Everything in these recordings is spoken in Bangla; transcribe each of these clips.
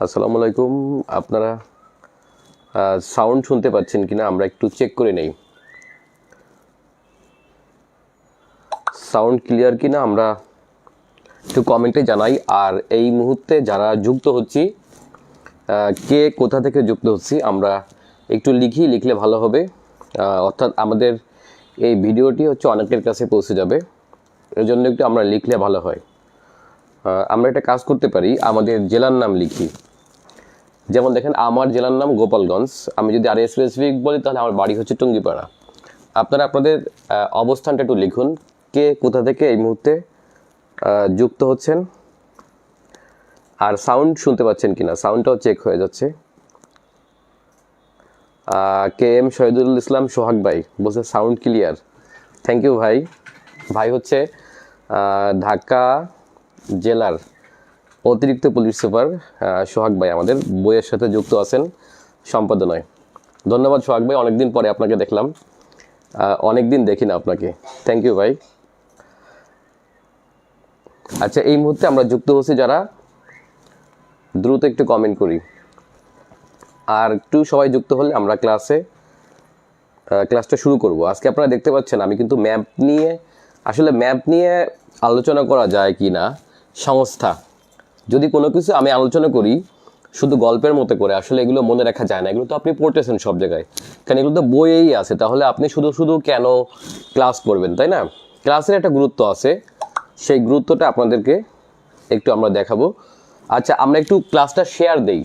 আসসালামু আলাইকুম। আপনারা সাউন্ড শুনতে পাচ্ছেন কিনা আমরা একটু চেক করে নেই। সাউন্ড ক্লিয়ার কিনা আমরা একটু কমেন্টে জানাই। আর এই মুহূর্তে যারা যুক্ত হচ্ছি, কে কোথা থেকে যুক্ত হচ্ছি আমরা একটু লিখলে ভালো হবে। অর্থাৎ আমাদের এই ভিডিওটি হচ্ছে অনেকের কাছে পৌঁছে যাবে, এর জন্য একটু আমরা লিখলে ভালো হয়। আমরা একটা কাজ করতে পারি, আমাদের জেলার নাম লিখি। যেমন দেখেন, আমার জেলার নাম গোপালগঞ্জ। আমি যদি আরো স্পেসিফিক বলি তাহলে আমার বাড়ি হচ্ছে টুঙ্গিপাড়া। আপনারা আপনাদের অবস্থানটা একটু লিখুন, কে কোথা থেকে এই মুহূর্তে যুক্ত হচ্ছেন, আর সাউন্ড শুনতে পাচ্ছেন কিনা সাউন্ডটাও চেক হয়ে যাচ্ছে। কে এম শহীদুল ইসলাম সোহাগ ভাই বলছে সাউন্ড ক্লিয়ার, থ্যাংক ইউ ভাই। ভাই হচ্ছে ঢাকা জেলার অতিরিক্ত পুলিশ সুপার সোহাগ ভাই আমাদের বইয়ের সাথে যুক্ত আছেন সম্পাদনায়। ধন্যবাদ সোহাগ ভাই, অনেকদিন পরে আপনাকে দেখলাম, অনেকদিন দেখি না আপনাকে, থ্যাংক ইউ ভাই। আচ্ছা, এই মুহূর্তে আমরা যুক্ত হচ্ছি যারা, দ্রুত একটু কমেন্ট করি। আর একটু সবাই যুক্ত হলে আমরা ক্লাসটা শুরু করব। আজকে আপনারা দেখতে পাচ্ছেন আমি কিন্তু ম্যাপ নিয়ে আলোচনা করা যায় কি না, সংস্থা যদি কোনো কিছু আমি আলোচনা করি শুধু গল্পের মতো করে, আসলে এগুলো মনে রাখা যায় না। এগুলো তো আপনি পড়তেছেন সব জায়গায়, কারণ এগুলো তো বইয়েই আছে। তাহলে আপনি শুধু কেন ক্লাস করবেন, তাই না? ক্লাসের একটা গুরুত্ব আছে, সেই গুরুত্বটা আপনাদেরকে একটু আমরা দেখাবো। আচ্ছা, আমরা একটু ক্লাসটা শেয়ার দেই,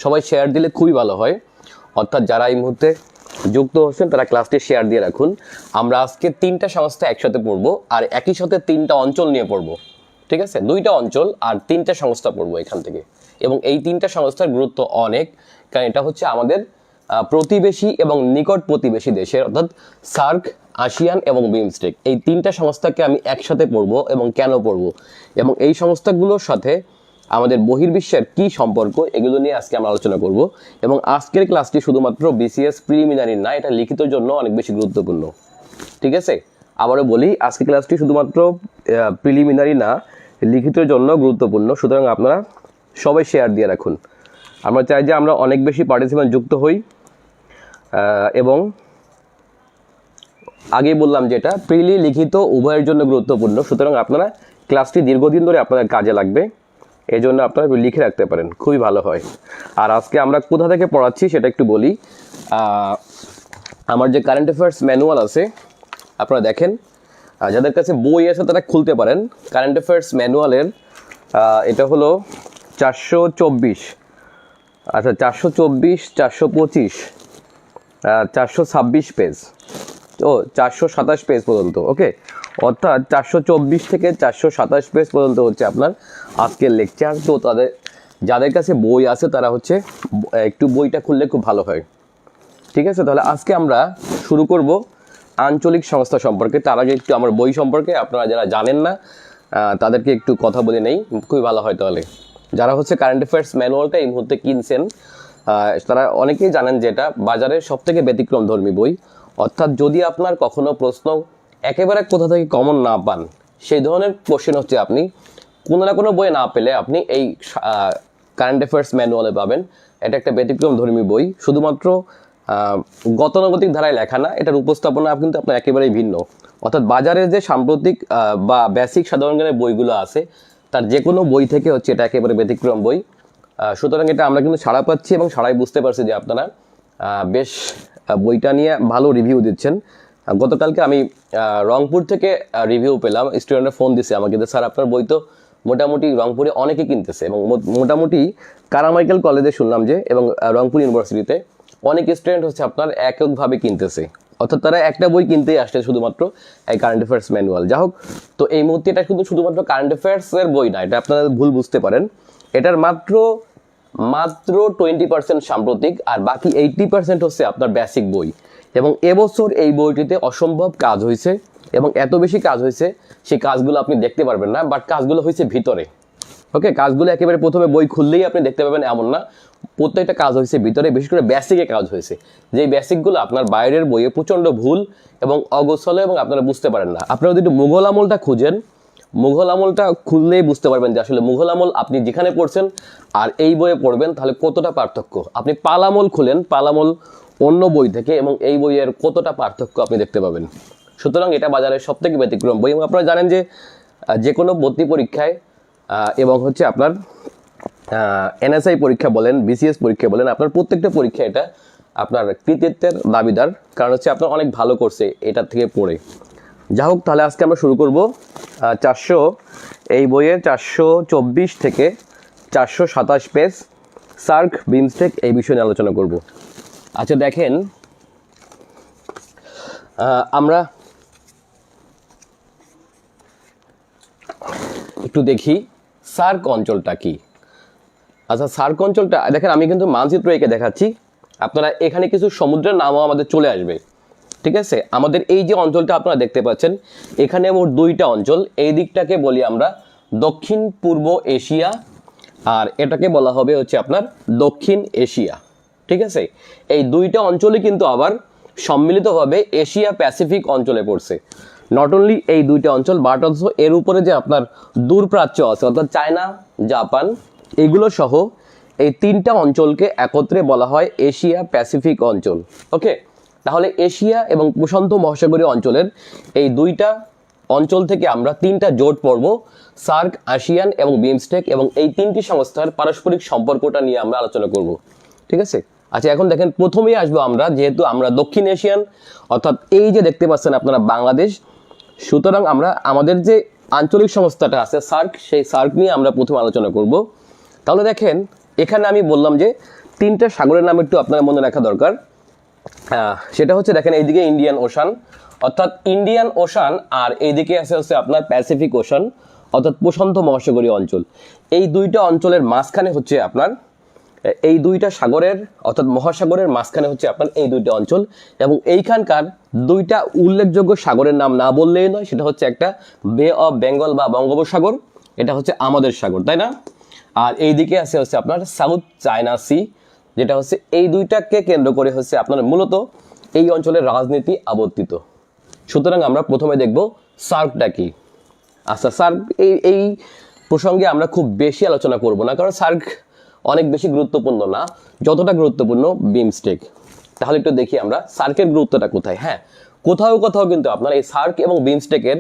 সবাই শেয়ার দিলে খুবই ভালো হয়। অর্থাৎ যারা এই মুহূর্তে যুক্ত হচ্ছেন তারা ক্লাসটি শেয়ার দিয়ে রাখুন। আমরা আজকে 3টা সংস্থা একসাথে পড়বো, আর একই সাথে 3টা অঞ্চল নিয়ে পড়বো, ঠিক আছে? 2টা অঞ্চল আর 3টা সংস্থা পড়বো এখান থেকে। এবং এই 3টা সংস্থার গুরুত্ব অনেক, কারণ এটা হচ্ছে আমাদের প্রতিবেশী এবং নিকট প্রতিবেশী দেশের, অর্থাৎ সার্ক, আসিয়ান এবং বিমস্টেক, এই 3টা সংস্থাকে আমি একসাথে পড়বো। এবং কেন পড়বো, এবং এই সংস্থাগুলোর সাথে আমাদের বহির্বিশ্বের কি সম্পর্ক, এগুলো নিয়ে আজকে আমরা আলোচনা করব। এবং আজকের ক্লাসটি শুধুমাত্র বিসিএস প্রিলিমিনারি না, এটা লিখিতের জন্য অনেক বেশি গুরুত্বপূর্ণ, ঠিক আছে? আবারও বলি, আজকের ক্লাসটি শুধুমাত্র প্রিলিমিনারি না, লিখিতের জন্য গুরুত্বপূর্ণ। সুতরাং আপনারা সবাই শেয়ার দিয়ে রাখুন। আমরা চাই যে আমরা অনেক বেশি পার্টিসিপেন্ট যুক্ত হই। এবং আগেই বললাম যেটা প্রিলি লিখিত উভয়ের জন্য গুরুত্বপূর্ণ। সুতরাং আপনারা ক্লাসটি দীর্ঘদিন ধরে আপনাদের কাজে লাগবে, এই জন্য আপনারা লিখে রাখতে পারেন, খুবই ভালো হয়। আর আজকে আমরা কোথা থেকে পড়াচ্ছি সেটা একটু বলি। আমার যে কারেন্ট অ্যাফেয়ার্স ম্যানুয়াল আছে, আপনারা দেখেন, যাদের কাছে বই আছে তারা খুলতে পারেন। কারেন্ট অ্যাফেয়ার্স ম্যানুয়ালের এটা হলো 424, আচ্ছা 424, 425, 426 পেজ, 427 পেজ পর্যন্ত, ওকে? অর্থাৎ 424 থেকে 427 পেজ পর্যন্ত হচ্ছে আপনার আজকের লেকচার। তো যাদের কাছে বই আছে তারা হচ্ছে একটু বইটা খুললে খুব ভালো হয়, ঠিক আছে? তাহলে আজকে আমরা শুরু করব আঞ্চলিক সংস্থা সম্পর্কে। তার আগে একটু আমার বই সম্পর্কে আপনারা যারা জানেন না তাদেরকে একটু কথা বলে নেই, খুবই ভালো হয়। তাহলে যারা হচ্ছে কারেন্ট অ্যাফেয়ার্স ম্যানুয়ালটা এই মুহূর্তে কিনছেন, তারা অনেকেই জানেন যে এটা বাজারের সবথেকে ব্যতিক্রমধর্মী বই। অর্থাৎ যদি আপনার কখনো প্রশ্ন একেবারে কোথা থেকে কমন না পান, সেই ধরনের কোশ্চেন হচ্ছে আপনি কোনো না কোনো বইয়ে না পেলে আপনি এই কারেন্ট অ্যাফেয়ার্স ম্যানুয়ালে পাবেন। এটা একটা ব্যতিক্রমধর্মী বই, শুধুমাত্র গতানুগতিক ধারায় লেখা না, এটার উপস্থাপনা কিন্তু আপনার একেবারেই ভিন্ন। অর্থাৎ বাজারে যে সাম্প্রতিক বা বেসিক সাধারণ জ্ঞানের বইগুলো আছে, তার যে কোনো বই থেকে হচ্ছে এটা একেবারে ব্যতিক্রম বই। সুতরাং এটা আমরা কিন্তু সাড়া পাচ্ছি এবং সাড়াই বুঝতে পারছি যে আপনারা বেশ বইটা নিয়ে ভালো রিভিউ দিচ্ছেন। গতকালকে আমি রংপুর থেকে রিভিউ পেলাম, স্টুডেন্টরা ফোন দিছে আমাকে যে স্যার আপনার বই তো মোটামুটি রংপুরে অনেকে কিনতেছে, এবং মোটামুটি কারামাইকেল কলেজে শুনলাম যে, এবং রংপুর ইউনিভার্সিটিতে অনেক স্টুডেন্ট হচ্ছে আপনার এককভাবে কিনতেছে। অর্থাৎ তারা একটা বই কিনতেই আসছে শুধুমাত্র এই কারেন্ট অ্যাফেয়ার্স ম্যানুয়াল। যাই হোক, তো এই মুহূর্তে এটা কিন্তু শুধুমাত্র কারেন্ট অ্যাফেয়ার্সের বই না, এটা আপনারা ভুল বুঝতে পারেন। এটার মাত্র 20% সাম্প্রতিক, আর বাকি 80% হচ্ছে আপনার বেসিক বই। এবং এবছর এই বইটিতে অসম্ভব কাজ হয়েছে, এবং এত বেশি কাজ হয়েছে সেই কাজগুলো আপনি দেখতে পারবেন না, বাট কাজগুলো হয়েছে ভিতরে, ওকে? কাজগুলো একেবারে প্রথমে বই খুললেই আপনি দেখতে পাবেন এমন না, প্রত্যেকটা কাজ হয়েছে ভিতরে, বিশেষ করে বেসিকে কাজ হয়েছে। যেই বেসিকগুলো আপনার বাইরের বইয়ে প্রচণ্ড ভুল এবং অগোছালো, এবং আপনারা বুঝতে পারেন না। আপনারা যদি মুঘল আমলটা খুঁজেন, মুঘল আমলটা খুললেই বুঝতে পারবেন যে আসলে মুঘল আমল আপনি যেখানে পড়ছেন আর এই বইয়ে পড়বেন তাহলে কতটা পার্থক্য। আপনি পাল আমল খুলেন, পাল আমল অন্য বই থেকে, এবং এই বইয়ের কতটা পার্থক্য আপনি দেখতে পাবেন। সুতরাং এটা বাজারের সবথেকে ব্যতিক্রম বই। এবং আপনারা জানেন যে কোনো ভর্তি পরীক্ষায় এবং হচ্ছে আপনার এনএসআই পরীক্ষা বলেন, বিসিএস পরীক্ষা বলেন, আপনার প্রত্যেকটা পরীক্ষা এটা আপনার কৃতিত্বের দাবিদার, কারণ হচ্ছে আপনার অনেক ভালো করছে এটার থেকে পড়ে। যা হোক, তাহলে আজকে আমরা শুরু করব 400 এই বইয়ের 424 থেকে 427 পেজ সার্ক বিমস্টেক এই বিষয় নিয়ে আলোচনা করব। আচ্ছা দেখেন, আমরা একটু দেখি সার্ক অঞ্চলটা কি। আচ্ছা, সার্ক অঞ্চলটা দেখেন, আমি কিন্তু মানচিত্র এঁকে দেখাচ্ছি, আপনারা এখানে কিছু সমুদ্রের নামও আমাদের চলে আসবে, ঠিক আছে। আমাদের এই যে অঞ্চলটা আপনারা দেখতে পাচ্ছেন, এখানে মোট 2টা অঞ্চল। এই দিকটাকে বলি আমরা দক্ষিণ পূর্ব এশিয়া, আর এটাকে বলা হবে হচ্ছে আপনার দক্ষিণ এশিয়া, ঠিক আছে। এই 2টা অঞ্চলই কিন্তু আবার সম্মিলিতভাবে এশিয়া প্যাসিফিক অঞ্চলে পড়ছে। নট অনলি এই 2টা অঞ্চল, বাট অলসো এর উপরে যে আপনার দূরপ্রাচ্য আছে, অর্থাৎ চায়না, জাপান, এগুলো সহ এই 3টা অঞ্চলকে একত্রে বলা হয় এশিয়া প্যাসিফিক অঞ্চল। ওকে, তাহলে এশিয়া এবং প্রশান্ত মহাসাগরীয় অঞ্চলের এই 2টা অঞ্চল থেকে আমরা 3টা জোট পড়ব, সার্ক, আসিয়ান এবং বিমস্টেক, এবং এই 3টি সংস্থার পারস্পরিক সম্পর্কটা নিয়ে আমরা আলোচনা করব, ঠিক আছে। আচ্ছা, এখন দেখেন, প্রথমেই আসবো আমরা, যেহেতু আমরা দক্ষিণ এশিয়ান, অর্থাৎ এই যে দেখতে পাচ্ছেন আপনারা বাংলাদেশ, সুতরাং আমরা আমাদের যে আঞ্চলিক সংস্থাটা আছে সার্ক, সেই সার্ক নিয়ে আমরা প্রথমে আলোচনা করব। তাহলে দেখেন, এখানে আমি বললাম যে 3টা সাগরের নাম একটু আপনারা মনে রাখা দরকার। সেটা হচ্ছে দেখেন, এইদিকে ইন্ডিয়ান ওশান, অর্থাৎ ইন্ডিয়ান ওশান, আর এইদিকে আছে হচ্ছে আপনার প্যাসিফিক ওশান, অর্থাৎ প্রশান্ত মহাসাগরীয় অঞ্চল। এই 2টা অঞ্চলের মাঝখানে হচ্ছে আপনার এই 2টা সাগরের অর্থাৎ মহাসাগরের মাঝখানে হচ্ছে আপনার এই 2টা অঞ্চল, এবং এইখানকার 2টা উল্লেখযোগ্য সাগরের নাম না বললেই নয়, সেটা হচ্ছে একটা বে অফ বেঙ্গল বা বঙ্গোপসাগর, এটা হচ্ছে আমাদের সাগর, তাই না। আর এইদিকে আছে হচ্ছে আপনার সাউথ চায়না সি, যেটা হচ্ছে এই 2টাকে কেন্দ্র করে হচ্ছে আপনার মূলত এই অঞ্চলের রাজনীতি আবর্তিত। সুতরাং আমরা প্রথমে দেখব সার্কটা কি। আচ্ছা, সার্ক এই প্রসঙ্গে আমরা খুব বেশি আলোচনা করব না, কারণ সার্ক অনেক বেশি গুরুত্বপূর্ণ না যতটা গুরুত্বপূর্ণ বিমস্টেক। তাহলে একটু দেখি আমরা সার্কের গুরুত্বটা কোথায়। হ্যাঁ, কোথাও কোথাও কিন্তু আপনার এই সার্ক এবং বিমস্টেকের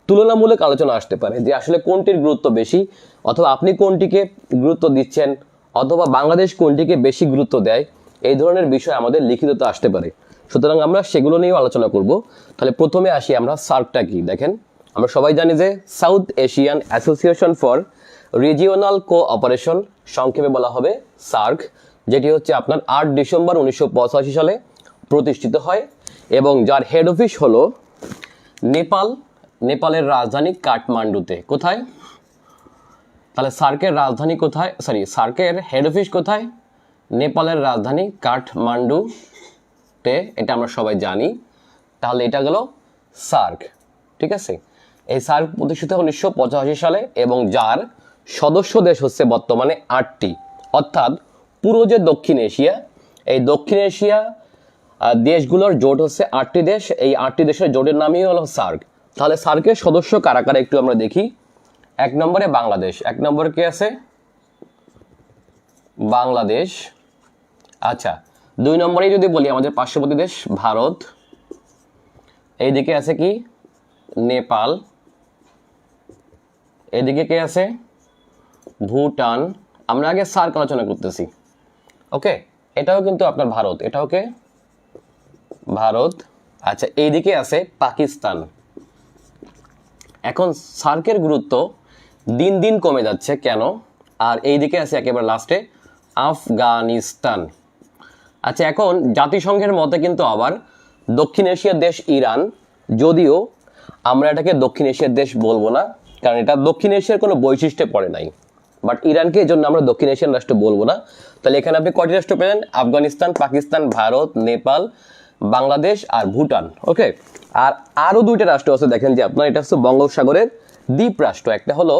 তুলনামূলক আলোচনা আসতে পারে, যে আসলে কোনটির গুরুত্ব বেশি, অথবা আপনি কোনটিকে গুরুত্ব দিচ্ছেন, অথবা বাংলাদেশ কোনটিকে বেশি গুরুত্ব দেয়, এই ধরনের বিষয় আমাদের লিখিততে আসতে পারে। সুতরাং আমরা সেগুলো নিয়েও আলোচনা করব। তাহলে প্রথমে আসি আমরা সার্কটা কি। দেখেন, আমরা সবাই জানি যে south Asian association for regional cooperation, সংক্ষেপে বলা হবে সার্ক, যেটি হচ্ছে আপনার 8 ডিসেম্বর 1985 সালে প্রতিষ্ঠিত হয়, এবং যার হেড অফিস হলো নেপালের রাজধানী কাঠমান্ডুতে। কোথায়? তাহলে সার্কের রাজধানী কোথায়, সার্কের হেড অফিস কোথায়? নেপালের রাজধানী কাঠমান্ডুতে, এটা আমরা সবাই জানি। তাহলে এটা গেল সার্ক, ঠিক আছে। এই সার্ক প্রতিষ্ঠিত 1985 সালে, এবং যার সদস্য দেশ হচ্ছে বর্তমানে 8টি, অর্থাৎ পুরো যে দক্ষিণ এশিয়া, এই দক্ষিণ এশিয়া দেশগুলোর জোট হচ্ছে 8টি দেশ। এই 8টি দেশের জোটের নামই হলো সার্ক। তাহলে সার্কের সদস্য কারা কারা একটু আমরা দেখি। 1 নম্বরে বাংলাদেশ। 1 নম্বরে কে আছে? বাংলাদেশ। আচ্ছা, 2 নম্বরে যদি বলি আমাদের পার্শ্ববর্তী দেশ ভারত। এইদিকে আছে কি? নেপাল। এদিকে কে আছে? ভুটান। আমরা আগে সার্ক আলোচনা করতেছি, ওকে। এটাও কিন্তু আপনার ভারত, এটাও কে? ভারত। আচ্ছা, এইদিকে আছে পাকিস্তান। এখন সার্কের গুরুত্ব দিন দিন কমে যাচ্ছে, কেন? আর এইদিকে আছে একেবারে লাস্টে আফগানিস্তান। আচ্ছা, এখন জাতিসংঘের মতে কিন্তু আবার দক্ষিণ এশিয়ার দেশ ইরান, যদিও আমরা এটাকে দক্ষিণ এশিয়ার দেশ বলবো না, কারণ এটা দক্ষিণ এশিয়ার কোনো বৈশিষ্ট্যে পড়ে নাই, বাট ইরানকে এই জন্য আমরা দক্ষিণ এশিয়ান রাষ্ট্র বলবো না। তাহলে এখানে আপনি কয়টি রাষ্ট্র পেলেন? আফগানিস্তান, পাকিস্তান, ভারত, নেপাল, বাংলাদেশ আর ভুটান, ওকে। আর আরও 2টা রাষ্ট্র আছে, দেখেন যে আপনার এটা হচ্ছে বঙ্গোপসাগরের দ্বীপ রাষ্ট্র। একটা হলো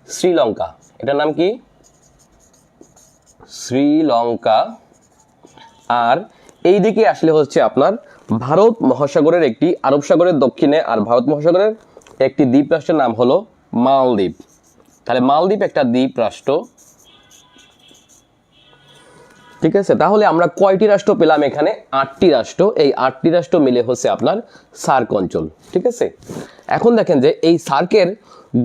শ্রীলঙ্কা, এটার নাম কি? শ্রীলঙ্কা। আর এই দিকে আসলে হচ্ছে আপনার ভারত মহাসাগরের একটি, আরব সাগরের দক্ষিণে আর ভারত মহাসাগরের একটি দ্বীপ রাষ্ট্রের নাম হলো মালদ্বীপ। তাহলে মালদ্বীপ একটা দ্বীপ রাষ্ট্র, ঠিক আছে। তাহলে আমরা কয়টি রাষ্ট্র পেলাম এখানে? 8টি রাষ্ট্র। এই 8টি রাষ্ট্র মিলে হচ্ছে আপনার সার্ক অঞ্চল, ঠিক আছে। এখন দেখেন যে এই সার্কের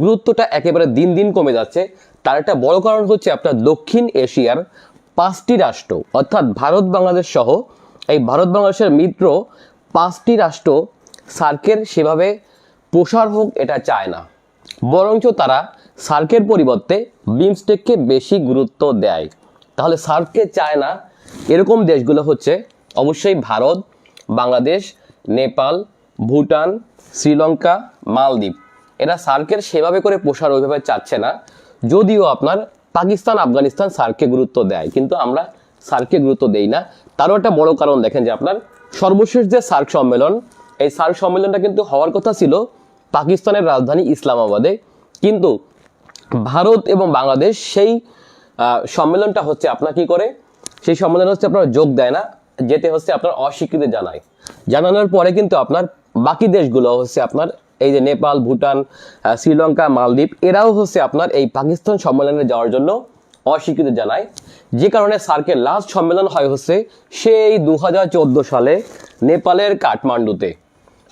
গুরুত্বটা একেবারে দিন দিন কমে যাচ্ছে। তার একটা বড় কারণ হচ্ছে আপনার দক্ষিণ এশিয়ার 5টি রাষ্ট্র, অর্থাৎ ভারত বাংলাদেশ সহ এই ভারত বাংলাদেশের মিত্র 5টি রাষ্ট্র সার্কের সেভাবে প্রসার হোক এটা চায় না, বরঞ্চ তারা সার্কের পরিবর্তে বিমস্টেককে বেশি গুরুত্ব দেয়। তাহলে সার্ককে চায় না এরকম দেশগুলো হচ্ছে অবশ্যই ভারত, বাংলাদেশ, নেপাল, ভুটান, শ্রীলঙ্কা, মালদ্বীপ। এরা সার্কের সেভাবে করে প্রসার ওইভাবে চাচ্ছে না, যদিও আপনার পাকিস্তান, আফগানিস্তান সার্ককে গুরুত্ব দেয়, কিন্তু আমরা সার্ককে গুরুত্ব দেই না। তারও একটা বড় কারণ দেখেন যে আপনার সর্বশেষ যে সার্ক সম্মেলন, এই সার্ক সম্মেলনটা কিন্তু হওয়ার কথা ছিল পাকিস্তানের রাজধানী ইসলামাবাদে, কিন্তু ভারত এবং বাংলাদেশ সেই সম্মেলনটা হচ্ছে আপনার কি করে, সেই সম্মেলন হচ্ছে আপনার যোগ দেয় না, যেতে হচ্ছে আপনার অস্বীকৃতি জানায়। জানানোর পরে কিন্তু আপনার বাকি দেশগুলো হচ্ছে আপনার এই যে নেপাল, ভুটান, শ্রীলঙ্কা, মালদ্বীপ, এরাও হচ্ছে আপনার এই পাকিস্তান সম্মেলনে যাওয়ার জন্য অস্বীকৃতি জানায়। যে কারণে সার্কের লাস্ট সম্মেলন হয় হচ্ছে সেই 2014 সালে নেপালের কাঠমান্ডুতে।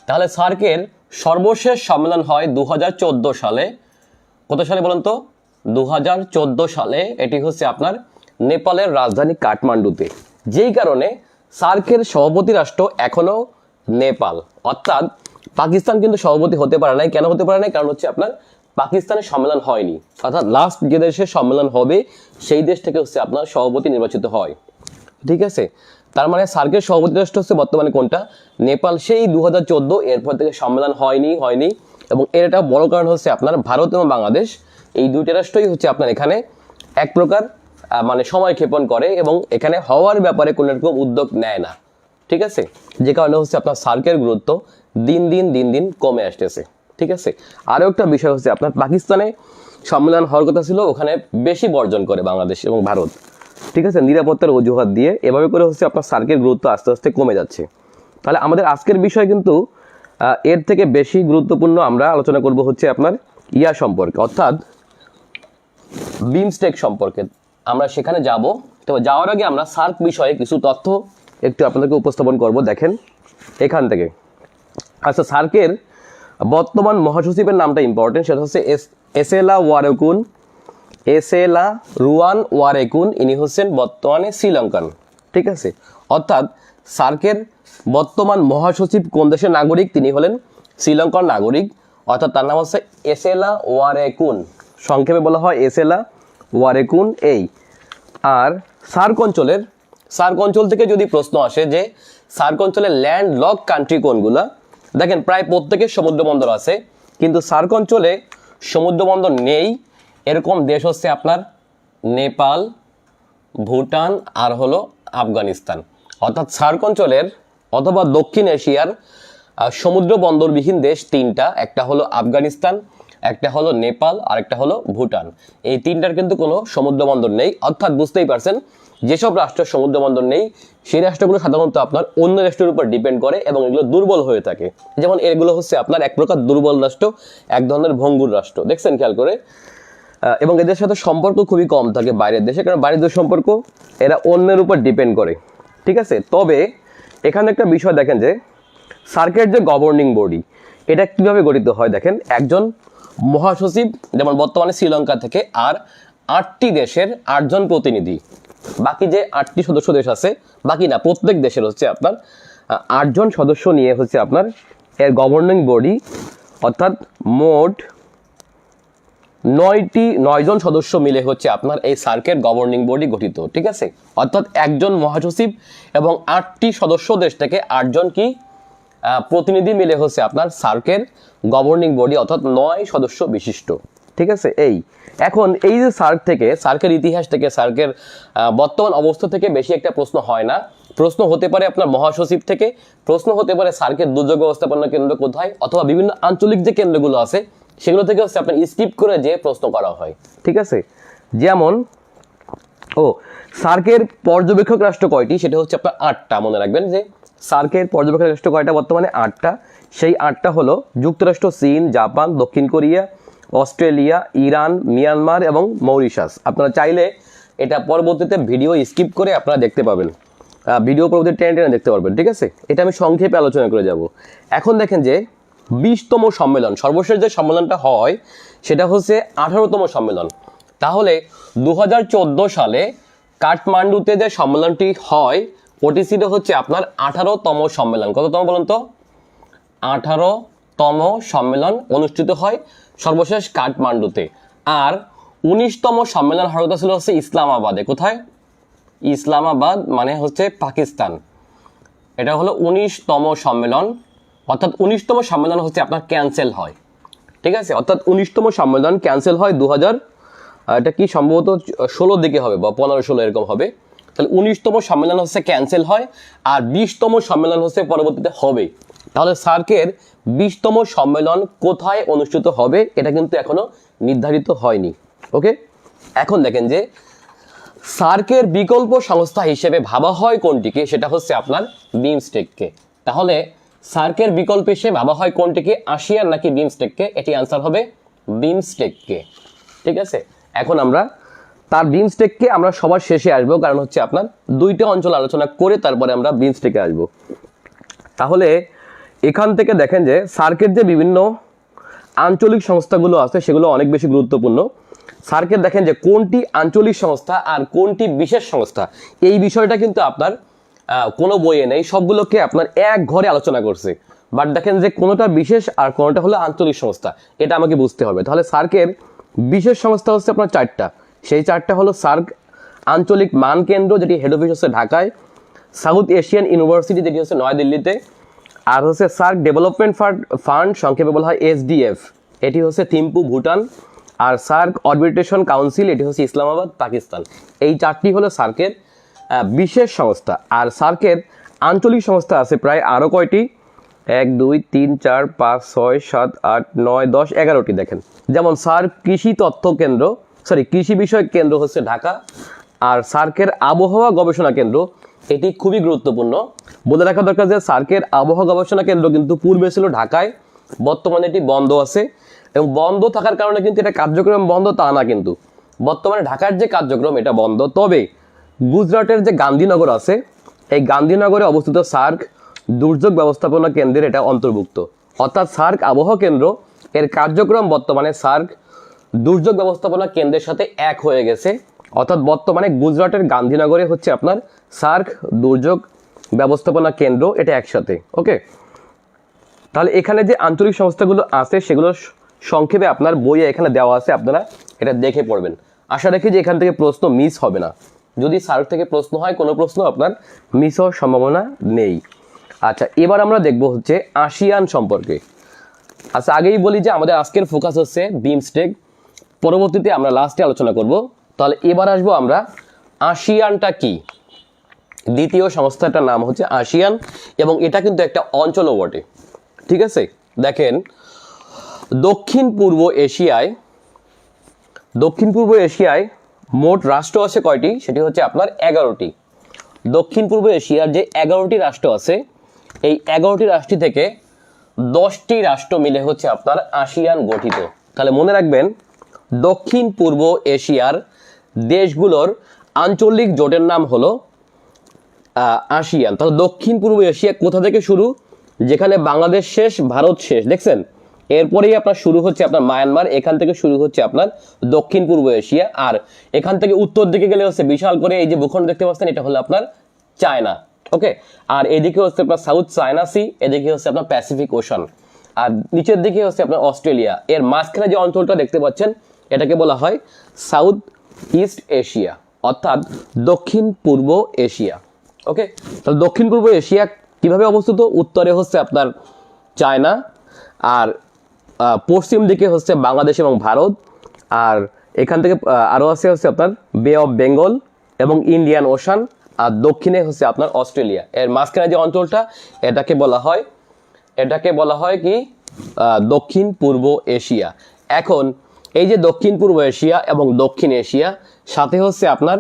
তাহলে সার্কের সর্বশেষ সম্মেলন হয় 2014 সালে। কত সালে বলুন তো? 2014 সালে এটি হচ্ছে আপনার নেপালের রাজধানী কাঠমান্ডুতে। যেই কারণে সার্কের সভাপতি রাষ্ট্র এখনো নেপাল, অর্থাৎ পাকিস্তান কিন্তু সভাপতি হতে পারে নাই। কেন হতে পারে নাই? কারণ হচ্ছে আপনার পাকিস্তানের সম্মেলন হয়নি, অর্থাৎ লাস্ট যে দেশের সম্মেলন হবে সেই দেশ থেকে হচ্ছে আপনার সভাপতি নির্বাচিত হয়, ঠিক আছে। তার মানে সার্কের সভাপতি রাষ্ট্র হচ্ছে বর্তমানে কোনটা? নেপাল। সেই 2014, এরপর থেকে সম্মেলন হয়নি। এবং এর একটা বড় কারণ হচ্ছে আপনার ভারত এবং বাংলাদেশ, এই দুইটা রাষ্ট্রই হচ্ছে আপনার এখানে এক প্রকার মানে সময় ক্ষেপণ করে এবং এখানে হওয়ার ব্যাপারে কোনো রকম উদ্যোগ নেয় না, ঠিক আছে। যে কারণে হচ্ছে আপনার সার্কের গুরুত্ব দিন দিন কমে আসতেছে, ঠিক আছে। আরও একটা বিষয় হচ্ছে আপনার পাকিস্তানে সম্মেলন হওয়ার কথা ছিল, ওখানে বেশি বর্জন করে বাংলাদেশ এবং ভারত, ঠিক আছে, নিরাপত্তার অজুহাত দিয়ে। এভাবে করে হচ্ছে আপনার সার্কের গুরুত্ব আস্তে আস্তে কমে যাচ্ছে। তাহলে আমাদের আজকের বিষয় কিন্তু এর থেকে বেশি গুরুত্বপূর্ণ আমরা আলোচনা করব হচ্ছে আপনার ইয়া সম্পর্কে, অর্থাৎ বিমস্টেক সম্পর্কে। আমরা সেখানে যাব। তবে যাওয়ার আগে আমরা সার্ক বিষয়ে কিছু তথ্য একটু আপনাদেরকে উপস্থাপন করব। দেখেন এখান থেকে। আচ্ছা, সার্কের বর্তমান মহাসচিবের নামটা ইম্পর্টেন্ট, সেটা হচ্ছে এসেলা রুয়ান ওয়ারেকুন। ইনি হচ্ছেন বর্তমানে শ্রীলঙ্কান, ঠিক আছে। অর্থাৎ সার্কের বর্তমান মহাসচিব কোন দেশের নাগরিক? তিনি হলেন শ্রীলঙ্কার নাগরিক, অর্থাৎ তার নাম হচ্ছে এসেলা ওয়ারেকুন, সংক্ষেপে বলা হয় এসেলা ওয়ারেকুন। এই আর সার্ক অঞ্চল থেকে যদি প্রশ্ন আসে যে সার্ক অঞ্চলের ল্যান্ড লক কান্ট্রি কোনগুলা, দেখেন প্রায় প্রত্যেকের সমুদ্র বন্দর আছে, কিন্তু সার্ক অঞ্চলে সমুদ্র বন্দর নেই এরকম দেশ হচ্ছে আপনার নেপাল, ভুটান আর হলো আফগানিস্তান। অর্থাৎ সার্ক অঞ্চলের অথবা দক্ষিণ এশিয়ার সমুদ্র বন্দরবিহীন দেশ 3টা, একটা হলো আফগানিস্তান, একটা হলো নেপাল আর একটা হলো ভুটান। এই 3টার কিন্তু কোনো সমুদ্র বন্দর নেই। অর্থাৎ বুঝতেই পারছেন, যেসব রাষ্ট্রের সমুদ্র বন্দর নেই সেই রাষ্ট্রগুলো সাধারণত আপনার অন্য রাষ্ট্রের উপর ডিপেন্ড করে এবং এগুলো দুর্বল হয়ে থাকে। যেমন এগুলো হচ্ছে আপনার এক প্রকার দুর্বল রাষ্ট্র, এক ধরনের ভঙ্গুর রাষ্ট্র, দেখছেন খেয়াল করে। এবং এদের সাথে সম্পর্ক খুবই কম থাকে বাইরের দেশে, কারণ বাইরের দেশের সম্পর্ক এরা অন্যের উপর ডিপেন্ড করে, ঠিক আছে। তবে এখানে একটা বিষয় দেখেন যে সার্কের যে গভর্নিং বডি, এটা কিভাবে গঠিত হয় দেখেন। একজন মহাসচিব, যেমন বর্তমানে শ্রীলঙ্কা থেকে, আর 8টি দেশের 8 জন প্রতিনিধি। বাকি যে 8টি সদস্য দেশ আছে, বাকি না, প্রত্যেক দেশের হচ্ছে আপনার 8 জন সদস্য নিয়ে হচ্ছে আপনার এর গভর্নিং বডি, অর্থাৎ মোট 9 জন সদস্য মিলে হচ্ছে আপনার এই সার্কের গভর্নিং বডি গঠিত, ঠিক আছে। অর্থাৎ একজন মহাসচিব এবং 8টি সদস্য দেশ থেকে 8 জন কি প্রতিনিধি মিলে হচ্ছে আপনার সার্কের গভর্নিং বডি, অর্থাৎ 9 সদস্য বিশিষ্ট, ঠিক আছে। এখন এই যে সার্কের ইতিহাস থেকে, সার্কের বর্তমান অবস্থা থেকে বেশি একটা প্রশ্ন হয় না। প্রশ্ন হতে পারে আপনার মহাসচিব থেকে, প্রশ্ন হতে পারে সার্কের দুর্যোগ ব্যবস্থাপনা কেন্দ্র কোথায়, অথবা বিভিন্ন আঞ্চলিক যে কেন্দ্রগুলো আছে সেগুলো থেকে হচ্ছে আপনার স্কিপ করে যে প্রশ্ন করা হয়, ঠিক আছে। যেমন সার্কের পর্যবেক্ষক রাষ্ট্র কয়টি, সেটা হচ্ছে আপনার 8টা। মনে রাখবেন যে সার্কের পর্যবেক্ষক রাষ্ট্র কয়টা, বর্তমানে 8টা। সেই 8টা হলো যুক্তরাষ্ট্র, চীন, জাপান, দক্ষিণ কোরিয়া, অস্ট্রেলিয়া, ইরান, মিয়ানমার এবং মরিশাস। আপনারা চাইলে এটা পরবর্তীতে ভিডিও স্কিপ করে আপনারা দেখতে পাবেন, ভিডিও পরবর্তী টেনে টেনে দেখতে পারবেন, ঠিক আছে। এটা আমি সংক্ষেপে আলোচনা করে যাব। এখন দেখেন যে 20তম সম্মেলন, সর্বশেষ যে সম্মেলনটা হয় সেটা হচ্ছে 18তম সম্মেলন। তাহলে 2014 সালে কাঠমান্ডুতে যে সম্মেলনটি হয় ওটি ছিল হচ্ছে আপনার 18তম সম্মেলন। কততম বলুন তো? 18তম সম্মেলন অনুষ্ঠিত হয় সর্বশেষ কাঠমান্ডুতে। আর 19তম সম্মেলন হওয়ার কথা ছিল হচ্ছে ইসলামাবাদে। কোথায়? ইসলামাবাদ মানে হচ্ছে পাকিস্তান। এটা হলো 19তম সম্মেলন, অর্থাৎ 19তম সম্মেলন হচ্ছে আপনার ক্যান্সেল হয়, ঠিক আছে। অর্থাৎ 19তম সম্মেলন ক্যান্সেল হয় 2000, এটা কি সম্ভবত 16 দিকে হবে বা 15-16 এরকম হবে। তাহলে 19তম সম্মেলন হচ্ছে ক্যান্সেল হয়, আর 20তম সম্মেলন হচ্ছে পরবর্তীতে হবে। তাহলে সার্কের 20তম সম্মেলন কোথায় অনুষ্ঠিত হবে এটা কিন্তু এখনো নির্ধারিত হয়নি। ওকে, এখন দেখেন যে সার্কের বিকল্প সংস্থা হিসেবে ভাবা হয় কোনটিকে, সেটা হচ্ছে আপনার বিমস্টেককে। তাহলে সার্কের বিকল্প হিসেবে ভাবা হয় কোনটিকে, আসিয়ান নাকি বিমস্টেককে? এটি আনসার হবে বিমস্টেককে, ঠিক আছে। এখন আমরা তার বিমস্টেককে আমরা সবার শেষে আসবো, কারণ হচ্ছে আপনার 2টা অঞ্চল আলোচনা করে তারপরে আমরা বিমস্টেকে আসবো। তাহলে এখান থেকে দেখেন যে সার্কের যে বিভিন্ন আঞ্চলিক সংস্থাগুলো আছে সেগুলো অনেক বেশি গুরুত্বপূর্ণ। সার্কের দেখেন যে কোনটি আঞ্চলিক সংস্থা আর কোনটি বিশেষ সংস্থা, এই বিষয়টা কিন্তু আপনার কোনো বইয়ে নেই, সবগুলোকে আপনার এক ঘরে আলোচনা করছে। বাট দেখেন যে কোনোটা বিশেষ আর কোনোটা হলো আঞ্চলিক সংস্থা, এটা আমাকে বুঝতে হবে। তাহলে সার্কের বিশেষ সংস্থা হচ্ছে আপনার 4টা, সেই 4টা হলো সার্ক আঞ্চলিক মান কেন্দ্র, যেটি হেড অফিস হচ্ছে ঢাকায়, সাউথ এশিয়ান ইউনিভার্সিটি যেটি হচ্ছে নয়াদিল্লিতে, আর হচ্ছে সার্ক ডেভেলপমেন্ট ফান্ড সংক্ষেপে বলা হয় SDF, এটি হচ্ছে থিম্পু ভুটান, আর সার্ক আরবিট্রেশন কাউন্সিল এটি হচ্ছে ইসলামাবাদ পাকিস্তান। এই 4টি হলো সার্কের বিশেষ সংস্থা। আর সার্কের আঞ্চলিক সংস্থা আছে প্রায় আরও কয়টি? 1 2 3 4 5 6 7 8 9 10 11টি। দেখেন যেমন সার্ক কৃষি তথ্য কেন্দ্র, কৃষি বিষয়ক কেন্দ্র হচ্ছে ঢাকা, আর সার্কের আবহাওয়া গবেষণা কেন্দ্র, এটি খুবই গুরুত্বপূর্ণ, বলে রাখা দরকার যে সার্কের আবহাওয়া গবেষণা কেন্দ্র কিন্তু পূর্বে ছিল ঢাকায়, বর্তমানে এটি বন্ধ আছে। এবং বন্ধ থাকার কারণে কিন্তু এটা কার্যক্রম বন্ধ তা না, কিন্তু বর্তমানে ঢাকার যে কার্যক্রম এটা বন্ধ। তবে গুজরাটের যে গান্ধীনগর আছে, এই গান্ধীনগরে অবস্থিত সার্ক দুর্যোগ ব্যবস্থাপনা কেন্দ্রের এটা অন্তর্ভুক্ত। অর্থাৎ সার্ক আবহাওয়া কেন্দ্র এর কার্যক্রম বর্তমানে সার্ক দুর্যোগ ব্যবস্থাপনা কেন্দ্রের সাথে এক হয়ে গেছে। অর্থাৎ বর্তমানে গুজরাটের গান্ধীনগরে হচ্ছে আপনার সার্ক দুর্যোগ ব্যবস্থাপনা কেন্দ্র, এটা একসাথে। ওকে, তাহলে এখানে যে আঞ্চলিক সংস্থাগুলো আছে সেগুলো সংক্ষেপে আপনার বইয়ে এখানে দেওয়া আছে, আপনারা এটা দেখে পড়বেন। আশা রাখি যে এখান থেকে প্রশ্ন মিস হবে না। যদি সার্ক থেকে প্রশ্ন হয়, কোনো প্রশ্ন আপনার মিস হওয়ার সম্ভাবনা নেই। আচ্ছা, এবার আমরা দেখব হচ্ছে আসিয়ান সম্পর্কে। আচ্ছা, আগেই বলি যে আমাদের আজকের ফোকাস হচ্ছে বিমস্টেক, পরবর্তীতে আমরা লাস্টে আলোচনা করব। তাহলে এবার আসবো আমরা আসিয়ানটা কি। দ্বিতীয় সংস্থাটার নাম হচ্ছে আসিয়ান, এবং এটা কিন্তু একটা অঞ্চলও বটে, ঠিক আছে। দেখেন দক্ষিণ পূর্ব এশিয়ায় মোট রাষ্ট্র আছে কয়টি? সেটি হচ্ছে আপনার 11টি। দক্ষিণ পূর্ব এশিয়ার যে 11টি রাষ্ট্র আছে, এই 11টি রাষ্ট্র থেকে 10টি রাষ্ট্র মিলে হচ্ছে আপনার আসিয়ান গঠিত। তাহলে মনে রাখবেন দক্ষিণ পূর্ব এশিয়ার দেশগুলোর আঞ্চলিক জোটের নাম হলো আসিয়ান। তাহলে দক্ষিণ পূর্ব এশিয়া কোথা থেকে শুরু? যেখানে বাংলাদেশ শেষ, ভারত শেষ, দেখছেন, এরপরেই আপনার শুরু হচ্ছে আপনার মায়ানমার, এখান থেকে শুরু হচ্ছে আপনার দক্ষিণ পূর্ব এশিয়া। আর এখান থেকে উত্তর দিকে গেলে হচ্ছে বিশাল করে এই যে ভূখণ্ড দেখতে পাচ্ছেন, এটা হলো আপনার চায়না। ওকে, আর এদিকে হচ্ছে আপনার সাউথ চায়না সি, এদিকে হচ্ছে আপনার প্যাসিফিক ওশান, আর নিচের দিকে হচ্ছে আপনার অস্ট্রেলিয়া। এর মাঝখানে যে অঞ্চলটা দেখতে পাচ্ছেন এটাকে বলা হয় সাউথ ইস্ট এশিয়া, অর্থাৎ দক্ষিণ পূর্ব এশিয়া। ওকে, তাহলে দক্ষিণ পূর্ব এশিয়া কিভাবে অবস্থিত? উত্তরে হচ্ছে আপনার চায়না, আর পশ্চিম দিকে হচ্ছে বাংলাদেশ এবং ভারত, আর এখান থেকে আরও আছে হচ্ছে আপনার বে অফ বেঙ্গল এবং ইন্ডিয়ান ওশান, আর দক্ষিণে হচ্ছে আপনার অস্ট্রেলিয়া। এর মাঝখানে যে অঞ্চলটা এটাকে বলা হয় কি দক্ষিণ পূর্ব এশিয়া। এখন এই যে দক্ষিণ পূর্ব এশিয়া এবং দক্ষিণ এশিয়া সাথে হচ্ছে আপনার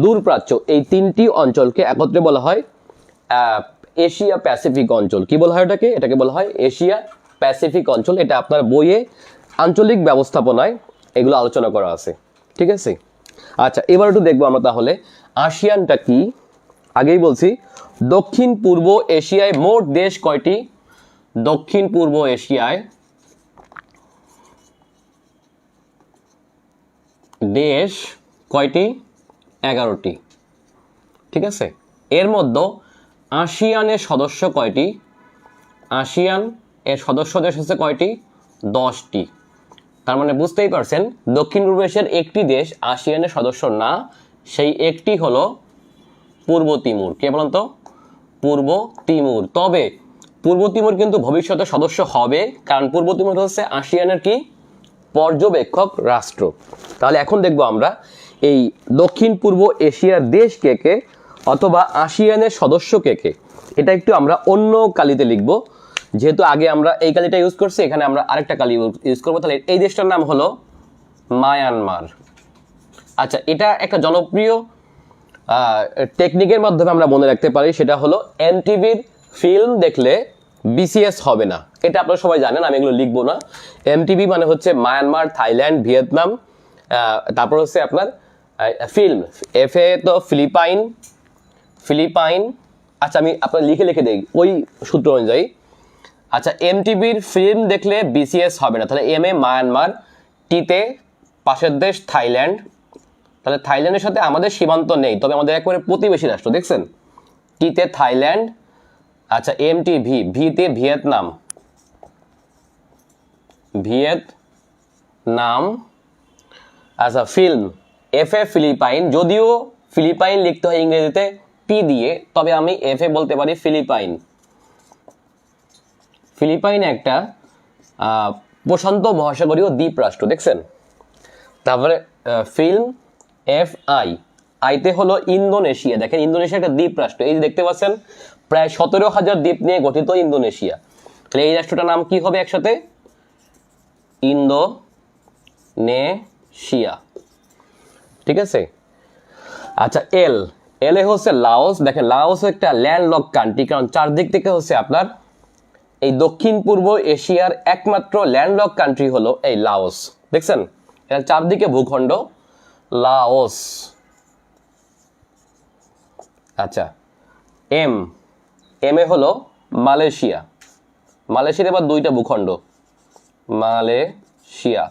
দূরপ্রাচ্য, এই 3টি অঞ্চলকে একত্রে বলা হয় এশিয়া প্যাসিফিক অঞ্চল। কি বলা হয় এটাকে বলা হয় এশিয়া প্যাসিফিক অঞ্চল। এটা আপনার বইয়ে আঞ্চলিক ব্যবস্থাপনায় এগুলো আলোচনা করা আছে, ঠিক আছে। আচ্ছা, এবার একটু দেখবো আমরা তাহলে আসিয়ানটা কি। আগেই বলছি দক্ষিণ পূর্ব এশিয়ায় মোট দেশ কয়টি? দক্ষিণ পূর্ব এশিয়ায় দেশ কয়টি? 11টি, ঠিক আছে। এর মধ্যে আসিয়ানের সদস্য কয়টি? আসিয়ান এর সদস্য দেশ হচ্ছে কয়টি? 10টি। তার মানে বুঝতেই পারছেন দক্ষিণ পূর্ব এশিয়ার একটি দেশ আসিয়ানের সদস্য না, সেই একটি হলো পূর্ব তিমুর। কে বলেন তো? পূর্ব তিমুর। তবে পূর্ব তিমুর কিন্তু ভবিষ্যতে সদস্য হবে, কারণ পূর্ব তিমুর হচ্ছে আসিয়ানের কি পর্যবেক্ষক রাষ্ট্র। তাহলে এখন দেখব আমরা এই দক্ষিণ পূর্ব এশিয়ার দেশ কে কে অথবা আসিয়ানের সদস্য কে কে, এটা একটু আমরা অন্য কালিতে লিখব। যেহেতু আগে আমরা এই কালিটা ইউজ করছি, এখানে আমরা আরেকটা কালি ইউজ করবো। তাহলে এই দেশটার নাম হলো মায়ানমার। আচ্ছা, এটা একটা জনপ্রিয় টেকনিকের মাধ্যমে আমরা মনে রাখতে পারি, সেটা হলো এমটিভির ফিল্ম দেখলে বিসিএস হবে না। এটা আপনারা সবাই জানেন, আমি এগুলো লিখবো না। এমটিভি মানে হচ্ছে মায়ানমার, থাইল্যান্ড, ভিয়েতনাম, তারপর হচ্ছে আপনার ফিল্ম, এফএ তো ফিলিপাইন। আচ্ছা, আমি আপনার লিখে লিখে দিই ওই সূত্র অনুযায়ী। আচ্ছা, এমটিভির ফিল্ম দেখলে বিসিএস হবে না, তাহলে এম এ মায়ানমার, টিতে পাশের দেশ থাইল্যান্ড। তাহলে থাইল্যান্ডের সাথে আমাদের সীমান্ত নেই, তবে আমাদের একেবারে প্রতিবেশী রাষ্ট্র, দেখছেন? টিতে থাইল্যান্ড। আচ্ছা, এমটিভি, ভিতে ভিয়েতনাম, আচ্ছা ফিল্ম এফ এ ফিলিপাইন, যদিও ফিলিপাইন লিখতে হয় ইংরেজিতে পি দিয়ে, তবে আমি এফ এ বলতে পারি ফিলিপাইন একটা প্রশান্ত মহাসাগরীয় দ্বীপ রাষ্ট্র, দেখছেন? তারপরে ফিল্ম এফ আইতে হলো ইন্দোনেশিয়া। দেখেন ইন্দোনেশিয়া একটা দ্বীপ রাষ্ট্র, এই যে দেখতে পাচ্ছেন প্রায় 17,000 দ্বীপ নিয়ে গঠিত ইন্দোনেশিয়া। তাহলে এই রাষ্ট্রটার নাম কি হবে একসাথে? ইন্দোনেশিয়া, ঠিক আছে। আচ্ছা, এল এ হচ্ছে লাওস। দেখেন লাওস একটা ল্যান্ডলক কান্ট্রি, কারণ চারদিক থেকে হচ্ছে আপনার এই দক্ষিণ পূর্ব এশিয়ার একমাত্র ল্যান্ডলক কান্ট্রি হলো এই লাওস, দেখছেন? এর চারদিকে ভূখণ্ড লাওস। আচ্ছা, এম এ হলো মালয়েশিয়া। মালয়েশিয়ার এবার দুইটা ভূখণ্ড, মালয়েশিয়া।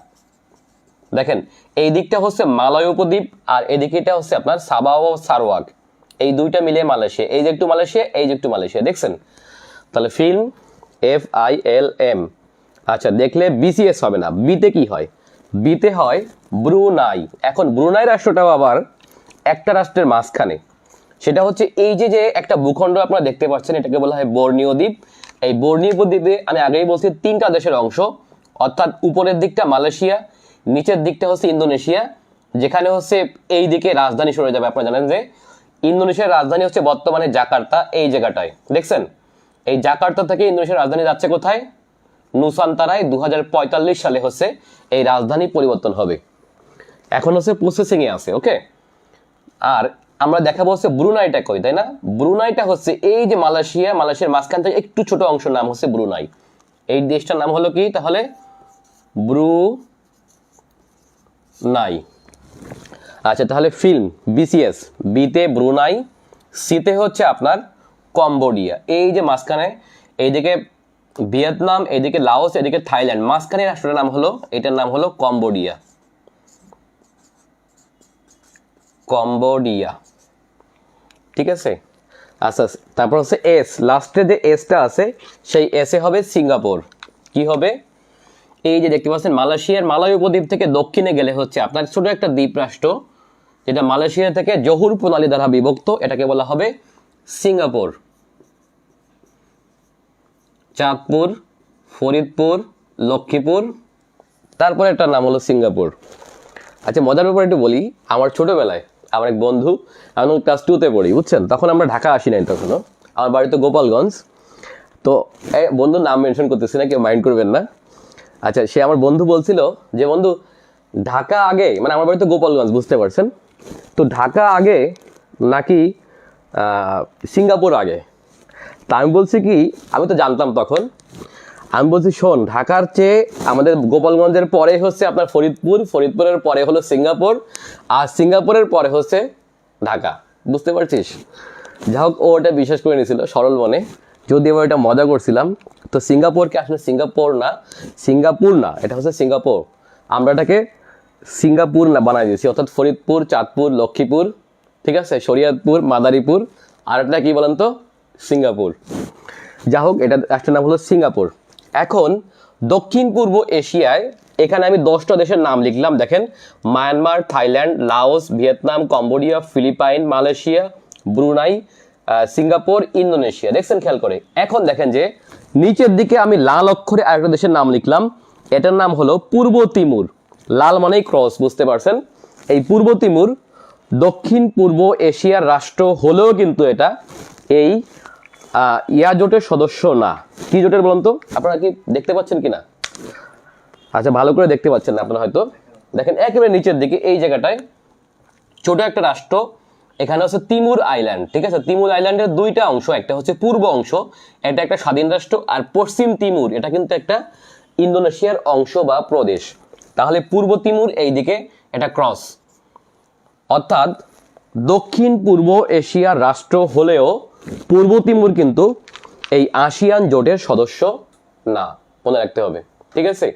দেখেন এই দিকটা হচ্ছে মালয় উপদ্বীপ, আর এই দিকটা হচ্ছে আপনার সাবা ও সারওয়াক, এই দুইটা মিলে মালয়েশিয়া। এই যে একটু মালয়েশিয়া, এই যে একটু মালয়েশিয়া, দেখছেন? তাহলে ফিল্ম FILM। আচ্ছা, দেখলে বিসিএস হবে না। বিতে কি হয়? বিতে হয় ব্রুনাই। এখন ব্রুনাই রাষ্ট্রটাও আবার একটা রাষ্ট্রের মাঝখানে, সেটা হচ্ছে এই যে যে একটা ভূখণ্ড আপনারা দেখতে পাচ্ছেন, এটাকে বলা হয় বর্নিও দ্বীপ। এই বর্নিও দ্বীপে আমি আগেই বলছি 3টা দেশের অংশ, অর্থাৎ উপরের দিকটা মালয়েশিয়া, নিচের দিকটা হচ্ছে ইন্দোনেশিয়া, যেখানে হচ্ছে এই দিকে রাজধানী সরে যাবে। আপনারা জানেন যে ইন্দোনেশিয়ার রাজধানী হচ্ছে বর্তমানে জাকার্তা, এই জায়গাটায়, দেখছেন? এই জাকার্তা থেকে ইন্দোনেশিয়ার রাজধানী যাচ্ছে কোথায়? নুসান্তারায়। 2045 সালে হচ্ছে এই রাজধানী পরিবর্তন হবে, এখন হচ্ছে প্রসেসিং এ আছে। ওকে, আর আমরা দেখাবো হচ্ছে ব্রুনাইটা কই, তাই না? ব্রুনাইটা হচ্ছে এই যে মালয়েশিয়ার মাঝখান থেকে একটু ছোট অংশ, নাম হচ্ছে ব্রুনাই। এই দেশটার নাম হলো কি তাহলে? ব্রুনাই। আচ্ছা, তাহলে ফিল্ম বিসিএস, বিতে ব্রুনাই, সিতে হচ্ছে আপনার কম্বোডিয়া। এই যে মাঝখানে এইদিকে ভিয়েতনাম, এইদিকে লাওস, এদিকে থাইল্যান্ড, মাঝখানে রাষ্ট্রটার নাম হলো, এটার নাম হলো কম্বোডিয়া। ঠিক আছে। আচ্ছা, তারপর হচ্ছে এস, লাস্টে যে এসটা আছে সেই এসে হবে সিঙ্গাপুর। কি হবে? এই যে দেখতে পাচ্ছেন মালয়েশিয়ার মালয় উপদ্বীপ থেকে দক্ষিণে গেলে হচ্ছে আপনার ছোট একটা দ্বীপ রাষ্ট্র, যেটা মালয়েশিয়া থেকে জহুর প্রণালী দ্বারা বিভক্ত, এটাকে বলা হবে সিঙ্গাপুর। চাঁদপুর, ফরিদপুর, লক্ষ্মীপুর, তারপরে একটা নাম হলো সিঙ্গাপুর। আচ্ছা, মজার ব্যাপার একটু বলি, আমার ছোটবেলায় আমার এক বন্ধু, আমি ক্লাস 2তে পড়ি, বুঝছেন? তখন আমরা ঢাকা আসি নাই তখনও, আমার বাড়ি তো গোপালগঞ্জ। তো বন্ধুর নাম মেনশন করতেছি না, কেউ মাইন্ড করবেন না। আচ্ছা, সে আমার বন্ধু বলছিল যে বন্ধু ঢাকা আগে, মানে আমার বাড়ি তো গোপালগঞ্জ, বুঝতে পারছেন? তো ঢাকা আগে নাকি সিঙ্গাপুর আগে? তা আমি বলছি কি, আমি তো জানতাম তখন, আমি বলছি শোন, ঢাকার চেয়ে আমাদের গোপালগঞ্জের পরে হচ্ছে আপনার ফরিদপুর, ফরিদপুরের পরে হলো সিঙ্গাপুর, আর সিঙ্গাপুরের পরে হচ্ছে ঢাকা। বুঝতে পারছিস? যা হোক, ও ওটা বিশ্বাস করে নিয়েছিল সরল মনে, যদি আমি ওটা মজা করছিলাম। তো সিঙ্গাপুরকে আসলে সিঙ্গাপুর না, এটা হচ্ছে সিঙ্গাপুর। আমরা এটাকে সিঙ্গাপুর না বানাই দিয়েছি, অর্থাৎ ফরিদপুর, চাঁদপুর, লক্ষ্মীপুর, ঠিক আছে, শরীয়তপুর, মাদারীপুর, আর একটা কি বলেন তো, সিঙ্গাপুর। যা হোক, এটা একটা নাম হলো সিঙ্গাপুর। এখন দক্ষিণ পূর্ব এশিয়ায় এখানে আমি 10টা দেশের নাম লিখলাম। দেখেন, Myanmar, Thailand, Laos, Vietnam, Cambodia, Philippine, Malaysia, Brunei, Singapore, Indonesia. দেখছেন খেয়াল করে? এখন দেখেন যে নিচের দিকে আমি লাল অক্ষরে আরেকটা দেশের নাম লিখলাম, এটার নাম হলো পূর্ব তিমুর। লাল মানেই ক্রস, বুঝতে পারছেন? এই পূর্ব তিমুর দক্ষিণ পূর্ব এশিয়ার রাষ্ট্র হলেও কিন্তু এটা এই ইয়া জোটের সদস্য না। কি জোটের বলুন তো? আপনারা কি দেখতে পাচ্ছেন কিনা? আচ্ছা, ভালো করে দেখতে পাচ্ছেন না আপনারা হয়তো। দেখেন একেবারে নিচের দিকে এই জায়গাটায় ছোট একটা রাষ্ট্র, এখানে হচ্ছে তিমুর আইল্যান্ড, ঠিক আছে? তিমুর আইল্যান্ডের দুইটা অংশ, একটা হচ্ছে পূর্ব অংশ, এটা একটা স্বাধীন রাষ্ট্র, আর পশ্চিম তিমুর এটা কিন্তু একটা ইন্দোনেশিয়ার অংশ বা প্রদেশ। তাহলে পূর্ব তিমুর এই দিকে এটা ক্রস, অর্থাৎ দক্ষিণ পূর্ব এশিয়ার রাষ্ট্র হলেও পূর্ব তিমুর কিন্তু এই আসিয়ান জোটের সদস্য না, মনে রাখতে হবে, ঠিক আছে?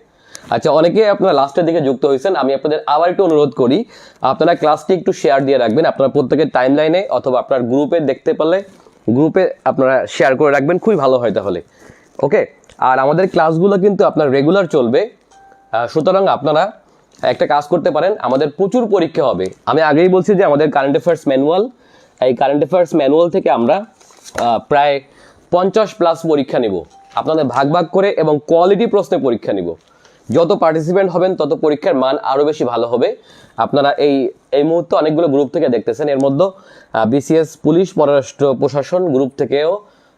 আচ্ছা, অনেকে আপনারা লাস্টের দিকে যুক্ত হয়েছেন, আমি আপনাদের আবার একটু অনুরোধ করি, আপনারা ক্লাসটি একটু শেয়ার দিয়ে রাখবেন। আপনারা প্রত্যেকের টাইম লাইনে অথবা আপনার গ্রুপে দেখতে পারলে গ্রুপে আপনারা শেয়ার করে রাখবেন, খুবই ভালো হয় তাহলে। ওকে, আর আমাদের ক্লাসগুলো কিন্তু আপনার রেগুলার চলবে, সুতরাং আপনারা একটা কাজ করতে পারেন, আমাদের প্রচুর পরীক্ষা হবে। আমি আগেই বলছি যে আমাদের কারেন্ট অ্যাফেয়ার্স ম্যানুয়াল, এই কারেন্ট অ্যাফেয়ার্স ম্যানুয়াল থেকে আমরা প্রায় 50+ পরীক্ষা নিব আপনাদের ভাগ ভাগ করে, এবং কোয়ালিটি প্রশ্নে পরীক্ষা নিব। যত পার্টিসিপেন্ট হবেন তত পরীক্ষার মান আরও বেশি ভালো হবে। আপনারা এই মুহূর্তে অনেকগুলো গ্রুপ থেকে দেখতেছেন, এর মধ্যে বিসিএস, পুলিশ, পররাষ্ট্র প্রশাসন গ্রুপ থেকেও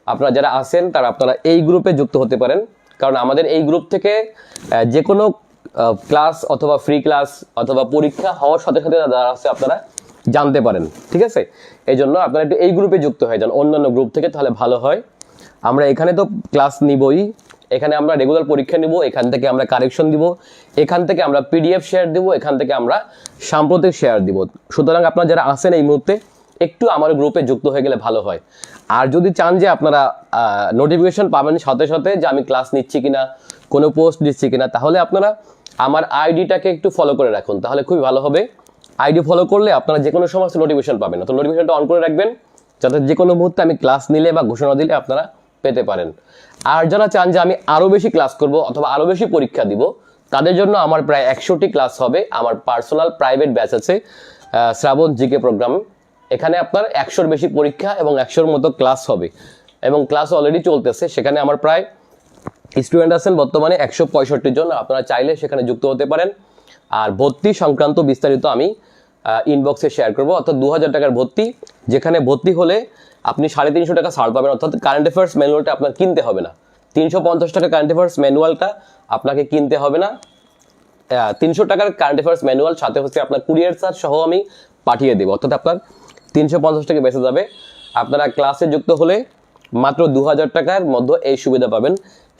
আপনারা যারা আছেন তারা আপনারা এই গ্রুপে যুক্ত হতে পারেন, কারণ আমাদের এই গ্রুপ থেকে যে কোনো ক্লাস অথবা ফ্রি ক্লাস অথবা পরীক্ষা হওয়ার সাথে সাথে যারা আছে আপনারা জানতে পারেন, ঠিক আছে? এই জন্য আপনারা একটু এই গ্রুপে যুক্ত হয়ে যান অন্যান্য গ্রুপ থেকে, তাহলে ভালো হয়। আমরা এখানে তো ক্লাস নিবই, এখানে আমরা রেগুলার পরীক্ষা নিব, এখান থেকে আমরা কারেকশন দিব, এখান থেকে আমরা পিডিএফ শেয়ার দিব, এখান থেকে আমরা সাম্প্রতিক শেয়ার দিব। সুতরাং আপনারা যারা আছেন এই মুহূর্তে একটু আমার গ্রুপে যুক্ত হয়ে গেলে ভালো হয়। আর যদি চান যে আপনারা নোটিফিকেশন পাবেন সাথে সাথে যে আমি ক্লাস নিচ্ছি কিনা, কোনো পোস্ট দিচ্ছি কিনা, তাহলে আপনারা আমার আইডিটাকে একটু ফলো করে রাখুন, তাহলে খুবই ভালো হবে। আইডি ফলো করলে আপনারা যে কোনো সময় নোটিফিকেশন পাবেন, তো নোটিফিকেশনটা অন করে রাখবেন, যাতে যে কোনো মুহূর্তে আমি ক্লাস নিলে বা ঘোষণা দিলে আপনারা পেতে পারেন। আর যারা চান যে আমি আরও বেশি ক্লাস করব অথবা আরও বেশি পরীক্ষা দিব, তাদের জন্য আমার প্রায় 100টি ক্লাস হবে। আমার পার্সোনাল প্রাইভেট ব্যাচ আছে শ্রাবণ জিকে প্রোগ্রাম, এখানে আপনার 100-র বেশি পরীক্ষা এবং 100-র মতো ক্লাস হবে, এবং ক্লাস অলরেডি চলতেছে। সেখানে আমার প্রায় স্টুডেন্ট আছেন বর্তমানে 165 জন। আপনারা চাইলে সেখানে যুক্ত হতে পারেন। আর ভর্তি সংক্রান্ত বিস্তারিত আমি ইনবক্সে শেয়ার করবো, অর্থাৎ 2000 টাকার ভর্তি, যেখানে ভর্তি হলে আপনি 350 টাকা ছাড় পাবেন, অর্থাৎ কারেন্ট অ্যাফেয়ার্স ম্যানুয়ালটা আপনার কিনতে হবে না। 350 টাকা কারেন্ট অ্যাফেয়ার্স ম্যানুয়ালটা আপনাকে কিনতে হবে না। 300 টাকার কারেন্ট অ্যাফেয়ার্স ম্যানুয়াল সাথে হচ্ছে আপনার কুরিয়ার চার্জ সহ আমি পাঠিয়ে দেবো, অর্থাৎ আপনার 350 টাকা বেঁচে যাবে। আপনারা ক্লাসে যুক্ত হলে মাত্র 2000 টাকার মধ্যে এই সুবিধা পাবেন।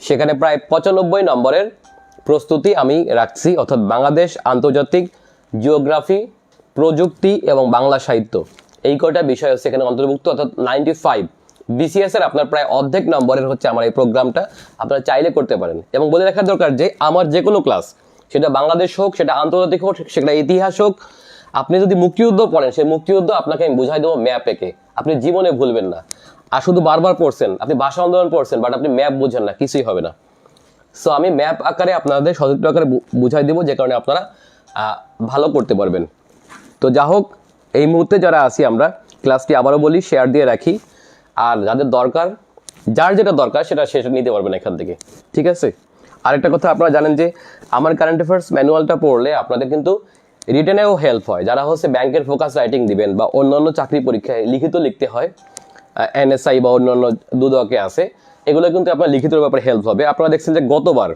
সেখানে প্রায় 95 নম্বরের প্রস্তুতি আমি রাখছি, অর্থাৎ বাংলাদেশ, আন্তর্জাতিক, জিওগ্রাফি, প্রযুক্তি এবং বাংলা সাহিত্য, এই কয়টা বিষয় হচ্ছে এখানে অন্তর্ভুক্ত, অর্থাৎ 95 বিসিএস এর আপনার প্রায় অর্ধেক নম্বরের হচ্ছে আমার এই প্রোগ্রামটা। আপনারা চাইলে করতে পারেন। এবং বলে রাখার দরকার যে আমার যে কোনো ক্লাস, সেটা বাংলাদেশ হোক, সেটা আন্তর্জাতিক হোক, সেটা ইতিহাস হোক, আপনি যদি মুক্তিযুদ্ধ পড়েন, সেই মুক্তিযুদ্ধ আপনাকে আমি বুঝাই দেবো ম্যাপ এঁকে, আপনি জীবনে ভুলবেন না। আর শুধু বারবার পড়ছেন, আপনি ভাষা আন্দোলন পড়ছেন, বাট আপনি ম্যাপ বুঝেন না, কিছুই হবে না। সো আমি ম্যাপ আকারে আপনাদের সচিত্র আকারে বুঝাই দেবো, যে কারণে আপনারা ভালো করতে পারবেন। তো যা হোক, এই মুহূর্তে যারা আছি আমরা ক্লাসটি আবারও বলি শেয়ার দিয়ে রাখি, আর যাদের দরকার, যার যেটা দরকার সেটা নিতে পারবেন এখান থেকে, ঠিক আছে? আরেকটা কথা, আপনারা জানেন যে আমার কারেন্ট অ্যাফেয়ার্স ম্যানুয়ালটা পড়লে আপনাদের কিন্তু রিটেনেও হেল্প হয়। যারা হচ্ছে ব্যাংকের ফোকাস রাইটিং দিবেন বা অন্যান্য চাকরি পরীক্ষায় লিখিত লিখতে হয়, এনএসআই বা অন্যান্য দুদকে আছে, এগুলো কিন্তু আপনার লিখিতের ব্যাপারে হেল্প হবে। আপনারা দেখছেন যে গতবার,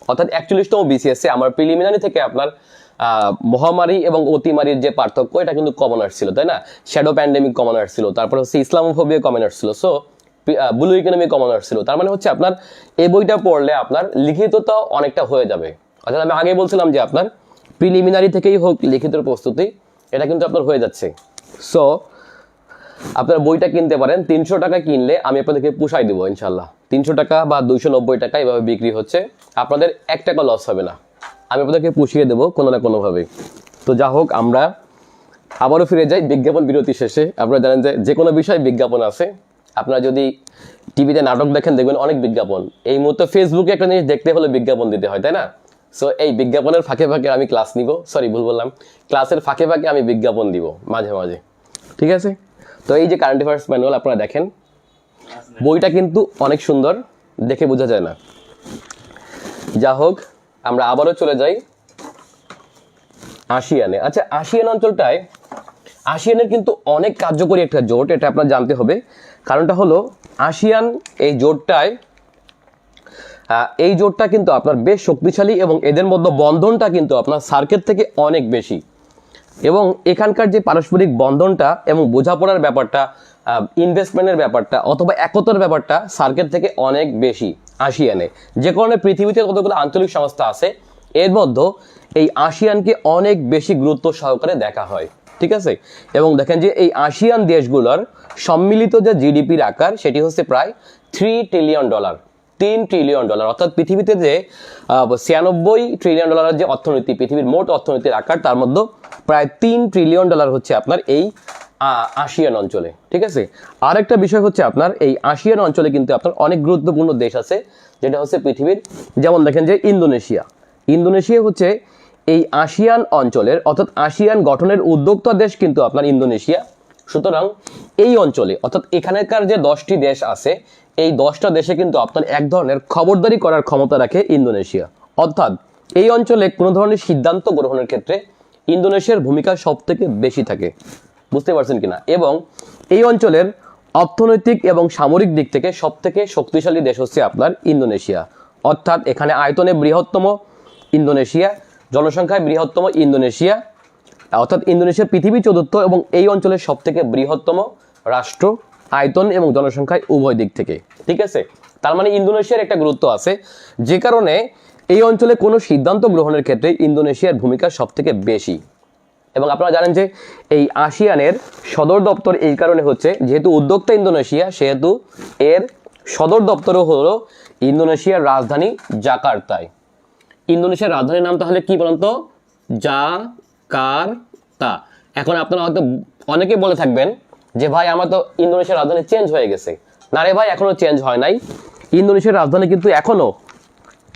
অর্থাৎ 41তম বিসিএসে আমার প্রিলিমিনারি থেকে আপনার মহামারী এবং অতিমারীর যে পার্থক্য, এটা কিন্তু কমন আসছিল, তাই না? শ্যাডো প্যান্ডেমিক কমন আসছিল, তারপর হচ্ছে ইসলামোফোবিয়া কমন আসছিল। সো ব্লু ইকোনমি কমার্স ছিল। তার মানে হচ্ছে আপনার এই বইটা পড়লে আপনার লিখিতটা অনেকটা হয়ে যাবে। অর্থাৎ আমি আগে বলছিলাম যে আপনার প্রিলিমিনারি থেকেই হোক লিখিত প্রস্তুতি, এটা কিন্তু আপনার হয়ে যাচ্ছে। সো আপনার বইটা কিনতে পারেন, 300 টাকা কিনলে আমি আপনাদেরকে পুষাই দেবো ইনশাল্লাহ। 300 টাকা বা 290 টাকা এভাবে বিক্রি হচ্ছে, আপনাদের 1 টাকা লস হবে না, আমি আপনাদেরকে পুষিয়ে দেবো কোনো না কোনোভাবে। তো যা হোক, আমরা আবারও ফিরে যাই বিজ্ঞাপন বিরতি শেষে। আপনারা জানেন যে কোনো বিষয়ে বিজ্ঞাপন আছে। আপনারা যদি টিভিতে নাটক দেখেন দেখবেন অনেক বিজ্ঞাপন। এই মুহূর্তে ফেসবুকে একটা জিনিস দেখতে হলে বিজ্ঞাপন দিতে হয়, তাই না? সো এই বিজ্ঞাপনের ফাঁকে ফাঁকে আমি ক্লাস নিব, ভুল বললাম, ক্লাসের ফাঁকে ফাঁকে আমি বিজ্ঞাপন দিব মাঝে মাঝে, ঠিক আছে? তো এই যে কারেন্ট অ্যাফেয়ার্স ম্যানুয়াল আপনারা দেখেন, বইটা কিন্তু অনেক সুন্দর, দেখে বোঝা যায় না। যা হোক, আমরা আবারও চলে যাই আসিয়ানে। আচ্ছা, আসিয়ান অঞ্চলটায়, আসিয়ানের কিন্তু অনেক কার্যকরী একটা জোট, এটা আপনার জানতে হবে। কারণটা হলো আসিয়ান এই জোটটা কিন্তু আপনার বেশ শক্তিশালী এবং এদের মধ্যে বন্ধনটা কিন্তু আপনার সার্কের থেকে অনেক বেশি। এবং এখানকার যে পারস্পরিক বন্ধনটা এবং বোঝাপড়ার ব্যাপারটা, ইনভেস্টমেন্টের ব্যাপারটা অথবা একতার ব্যাপারটা সার্কের থেকে অনেক বেশি আসিয়ানে। যে কারণে পৃথিবীতে কতগুলো আঞ্চলিক সংস্থা আছে, এর মধ্যে এই আসিয়ানকে অনেক বেশি গুরুত্ব সহকারে দেখা হয়, ঠিক আছে? এবং দেখেন যে এই আসিয়ান দেশগুলোর সম্মিলিত যে জিডিপির আকার, সেটি হচ্ছে প্রায় $3 ট্রিলিয়ন, $3 ট্রিলিয়ন। অর্থাৎ পৃথিবীতে যে $96 ট্রিলিয়ন যে অর্থনীতি, পৃথিবীর মোট অর্থনীতির আকার, তার মধ্যে প্রায় $3 ট্রিলিয়ন হচ্ছে আপনার এই আসিয়ান অঞ্চলে, ঠিক আছে? আর একটা বিষয় হচ্ছে আপনার এই আসিয়ান অঞ্চলে কিন্তু আপনার অনেক গুরুত্বপূর্ণ দেশ আছে, যেটা হচ্ছে পৃথিবীর, যেমন দেখেন যে ইন্দোনেশিয়া হচ্ছে এই আসিয়ান অঞ্চলের, অর্থাৎ আসিয়ান গঠনের উদ্যোক্তা দেশ কিন্তু আপনার ইন্দোনেশিয়া। সুতরাং এই অঞ্চলে, অর্থাৎ এখানকার যে 10টি দেশ আছে, এই 10টা দেশে কিন্তু আপনার এক ধরনের খবরদারি করার ক্ষমতা রাখে ইন্দোনেশিয়া। অর্থাৎ এই অঞ্চলে কোনো ধরনের সিদ্ধান্ত গ্রহণের ক্ষেত্রে ইন্দোনেশিয়ার ভূমিকা সব থেকে বেশি থাকে, বুঝতে পারছেন কিনা? এবং এই অঞ্চলের অর্থনৈতিক এবং সামরিক দিক থেকে সব থেকে শক্তিশালী দেশ হচ্ছে আপনার ইন্দোনেশিয়া। অর্থাৎ এখানে আয়তনে বৃহত্তম ইন্দোনেশিয়া, জনসংখ্যায় বৃহত্তম ইন্দোনেশিয়া, অর্থাৎ ইন্দোনেশিয়া পৃথিবীর চতুর্থ এবং এই অঞ্চলের সব থেকে বৃহত্তম রাষ্ট্র, আয়তন এবং জনসংখ্যায় উভয় দিক থেকে, ঠিক আছে? তার মানে ইন্দোনেশিয়ার একটা গুরুত্ব আছে, যে কারণে এই অঞ্চলে কোনো সিদ্ধান্ত গ্রহণের ক্ষেত্রে ইন্দোনেশিয়ার ভূমিকা সব থেকে বেশি। এবং আপনারা জানেন যে এই আসিয়ানের সদর দপ্তর এই কারণে হচ্ছে, যেহেতু উদ্যোক্তা ইন্দোনেশিয়া, সেহেতু এর সদর দপ্তরও হলো ইন্দোনেশিয়ার রাজধানী জাকার্তায়। ইন্দোনেশিয়ার রাজধানীর নাম তাহলে কি বলেন তো? জাকার্তা। এখন আপনারা হয়তো অনেকে বলে থাকবেন যে ভাই, আমার তো ইন্দোনেশিয়ার রাজধানী চেঞ্জ হয়ে গেছে। না রে ভাই, এখনো চেঞ্জ হয় নাই। ইন্দোনেশিয়ার রাজধানী কিন্তু এখনো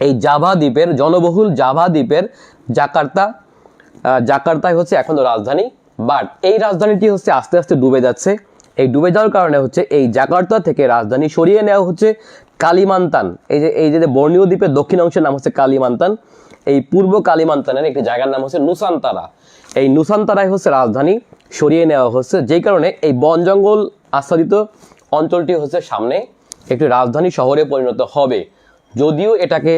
এই জাভা দ্বীপের, জনবহুল জাভা দ্বীপের জাকার্তায় হচ্ছে এখনো রাজধানী। বাট এই রাজধানীটি হচ্ছে আস্তে আস্তে ডুবে যাচ্ছে। এই ডুবে যাওয়ার কারণে হচ্ছে এই জাকার্তা থেকে রাজধানী সরিয়ে নেওয়া হচ্ছে কালিমান্তান। এই যে বর্নিও দ্বীপের দক্ষিণ অংশের নাম হচ্ছে কালিমান্তান, এই পূর্ব কালিমান্তানের একটি জায়গার নাম হচ্ছে নুসান্তারা। এই নুসান্তারায় হচ্ছে রাজধানী সরিয়ে নেওয়া হচ্ছে, যেই কারণে এই বন জঙ্গল আচ্ছাদিত অঞ্চলটি হচ্ছে সামনে একটি রাজধানী শহরে পরিণত হবে। যদিও এটাকে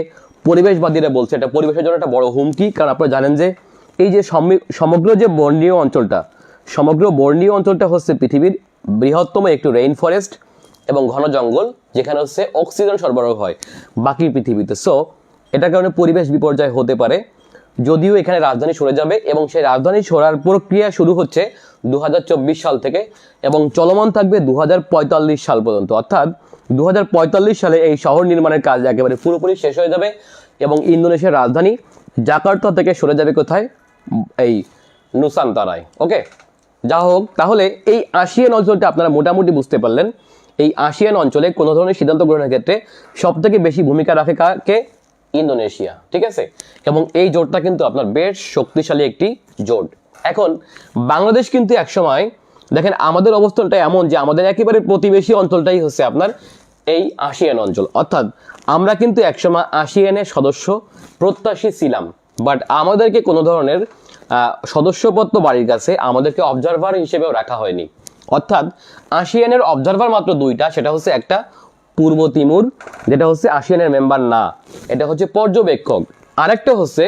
পরিবেশবাদীরা বলছে এটা পরিবেশের জন্য একটা বড় হুমকি, কারণ আপনারা জানেন যে এই যে সমগ্র যে বর্নিও অঞ্চলটা হচ্ছে পৃথিবীর বৃহত্তম একটি রেইন ফরেস্ট এবং ঘন জঙ্গল, যেখানে হচ্ছে অক্সিজেন সরবরাহ হয় বাকি পৃথিবীতে। সো এটার কারণে পরিবেশ বিপর্যয় হতে পারে। যদিও এখানে রাজধানী সরে যাবে এবং সেই রাজধানী সরার প্রক্রিয়া শুরু হচ্ছে 2024 সাল থেকে এবং চলমান থাকবে 2045 সাল পর্যন্ত। অর্থাৎ 2045 সালে এই শহর নির্মাণের কাজ একেবারে পুরোপুরি শেষ হয়ে যাবে এবং ইন্দোনেশিয়ার রাজধানী জাকার্তা থেকে সরে যাবে কোথায়? এই নুসান্তারায়। ওকে, যা হোক, তাহলে এই আসিয়ান অঞ্চলটা আপনারা মোটামুটি বুঝতে পারলেন। এই আসিয়ান অঞ্চলে কোনো ধরনের সিদ্ধান্ত গ্রহণের ক্ষেত্রে সব থেকে বেশি ভূমিকা রাখে কে? ইন্দোনেশিয়া, ঠিক আছে? এবং এই জোটটা কিন্তু আপনার বেশ শক্তিশালী একটি জোট। এখন বাংলাদেশ কিন্তু একসময় দেখেন আমাদের অবস্থানটা এমন যে আমাদের একেবারে প্রতিবেশী অঞ্চলটাই হচ্ছে আপনার এই আসিয়ান অঞ্চল। অর্থাৎ আমরা কিন্তু একসময় আসিয়ানের সদস্য প্রত্যাশী ছিলাম, বাট আমাদেরকে কোনো ধরনের সদস্যপত্র বাড়ির কাছে আমাদেরকে অবজারভার হিসেবেও রাখা হয়নি। অর্থাৎ আসিয়ানের অবজারভার মাত্র 2টা, সেটা হচ্ছে একটা পূর্ব তিমুর, যেটা হচ্ছে আসিয়ানের মেম্বার না, এটা হচ্ছে পর্যবেক্ষক। আরেকটা হচ্ছে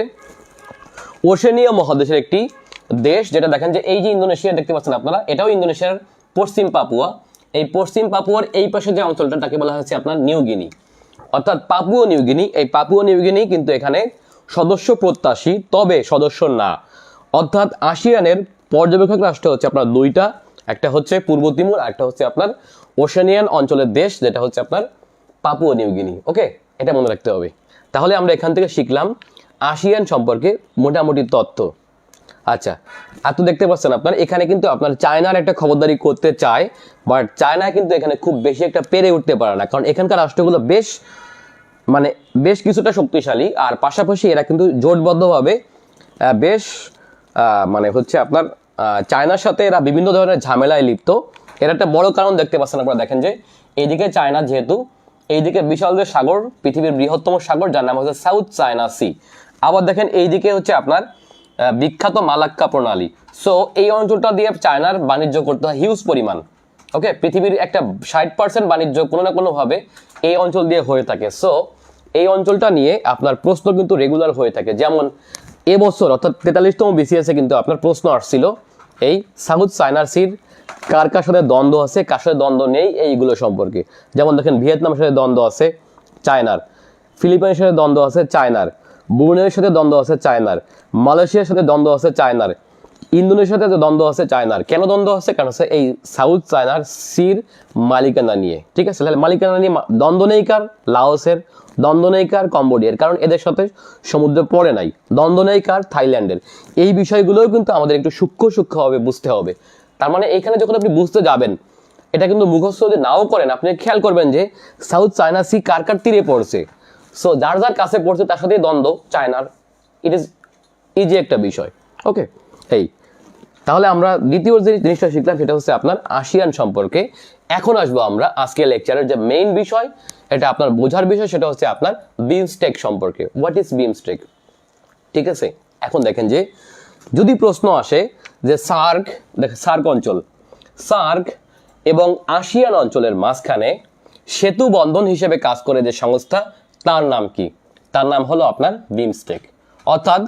ওশেনিয়া মহাদেশের একটি দেশ, যেটা দেখেন যে এই যে ইন্দোনেশিয়া দেখতে পাচ্ছেন আপনারা, এটাও ইন্দোনেশিয়ার পশ্চিম পাপুয়া, এই পশ্চিম পাপুয়ার এই পাশে যে অঞ্চলটা তাকে বলা হচ্ছে আপনার নিউ গিনি, অর্থাৎ পাপুয়া নিউ গিনি। এই পাপুয়া নিউ গিনি কিন্তু এখানে সদস্য প্রত্যাশী, তবে সদস্য না। অর্থাৎ আসিয়ানের পর্যবেক্ষক রাষ্ট্র হচ্ছে আপনার দুইটা, একটা হচ্ছে পূর্ব তিমুর, আর একটা হচ্ছে আপনার ওশেনিয়ান অঞ্চলের দেশ, যেটা হচ্ছে আপনার পাপুয়া নিউ গিনি। ওকে, এটা মনে রাখতে হবে। তাহলে আমরা এখান থেকে শিখলাম আসিয়ান সম্পর্কে মোটামুটি তথ্য। আচ্ছা, আর তো দেখতে পাচ্ছেন আপনার এখানে কিন্তু আপনার চায়নার একটা খবরদারি করতে চায়, বাট চায়না কিন্তু এখানে খুব বেশি একটা পেরে উঠতে পারে না, কারণ এখানকার রাষ্ট্রগুলো বেশ কিছুটা শক্তিশালী, আর পাশাপাশি এরা কিন্তু জোটবদ্ধভাবে বেশ মানে হচ্ছে আপনার চায়নার সাথে এরা বিভিন্ন ধরনের ঝামেলায় লিপ্ত। এর একটা বড় কারণ দেখতে পাচ্ছেন আপনারা, দেখেন যে এইদিকে চায়না, যেহেতু এইদিকে বিশাল যে সাগর, পৃথিবীর বৃহত্তম সাগর, যার নাম হচ্ছে সাউথ চায়না সি। আবার দেখেন এইদিকে হচ্ছে আপনার বিখ্যাত মালাক্কা প্রণালী। সো এই অঞ্চলটা দিয়ে চায়নার বাণিজ্য করতে হয় হিউজ পরিমাণ। ওকে, পৃথিবীর একটা 60% বাণিজ্য কোনো না কোনোভাবে এই অঞ্চল দিয়ে হয়ে থাকে। সো এই অঞ্চলটা নিয়ে আপনার প্রশ্ন কিন্তু রেগুলার হয়ে থাকে। যেমন এবছর অর্থাৎ 43তম বিসিএসে কিন্তু আপনার প্রশ্ন আসছিল এই সাউথ চায়না সির কার কার সাথে দ্বন্দ্ব আছে, কার সাথে দ্বন্দ্ব নেই, এইগুলো সম্পর্কে। যেমন দেখেন ভিয়েতনামের সাথে দ্বন্দ্ব আছে চায়নার, ফিলিপাইনের সাথে দ্বন্দ্ব আছে চায়নার, ব্রুনেইয়ের সাথে দ্বন্দ্ব আছে চায়নার, মালয়েশিয়ার সাথে দ্বন্দ্ব আছে চায়নার, ইন্দোনেশিয়ার সাথে দ্বন্দ্ব আছে চায়নার। কেন দ্বন্দ্ব আছে? কারণ হচ্ছে এই সাউথ চায়নার সির মালিকানা নিয়ে। ঠিক আছে, তাহলে মালিকানা নিয়ে দ্বন্দ্ব নেই কার? লাওসের, দ্বন্দ্ব নেই কার? কম্বোডিয়ার, কারণ এদের সাথে সমুদ্র পড়ে নাই। দ্বন্দ্ব নেই কার? থাইল্যান্ডের। এই বিষয়গুলোও কিন্তু আমাদের একটু সূক্ষ্মভাবে বুঝতে হবে। তার মানে এখানে যখন আপনি বুঝতে যাবেন, এটা কিন্তু মুখস্থ যদি নাও করেন, আপনি খেয়াল করবেন যে সাউথ চায়না সি কার কার তীরে পড়ছে। সো যার যার কাছে পড়ছে তার সাথে দ্বন্দ্ব চায়নার, ইট ইজ ইজি একটা বিষয়। ওকে, এই তাহলে আমরা দ্বিতীয় যে জিনিসটা শিখলাম সেটা হচ্ছে আপনার আসিয়ান সম্পর্কে। এখন আসবো আমরা আজকের লেকচারের যে মেইন বিষয়, এটা আপনার বোঝার বিষয়, সেটা হচ্ছে আপনার বিমস্টেক সম্পর্কে। What is BIMSTEC? ঠিক আছে, এখন দেখেন যে যদি প্রশ্ন আসে যে সার্ক অঞ্চল, সার্ক এবং আসিয়ান অঞ্চলের মাঝখানে সেতু বন্ধন হিসেবে কাজ করে যে সংস্থা, তার নাম কি? তার নাম হলো আপনার বিমস্টেক। অর্থাৎ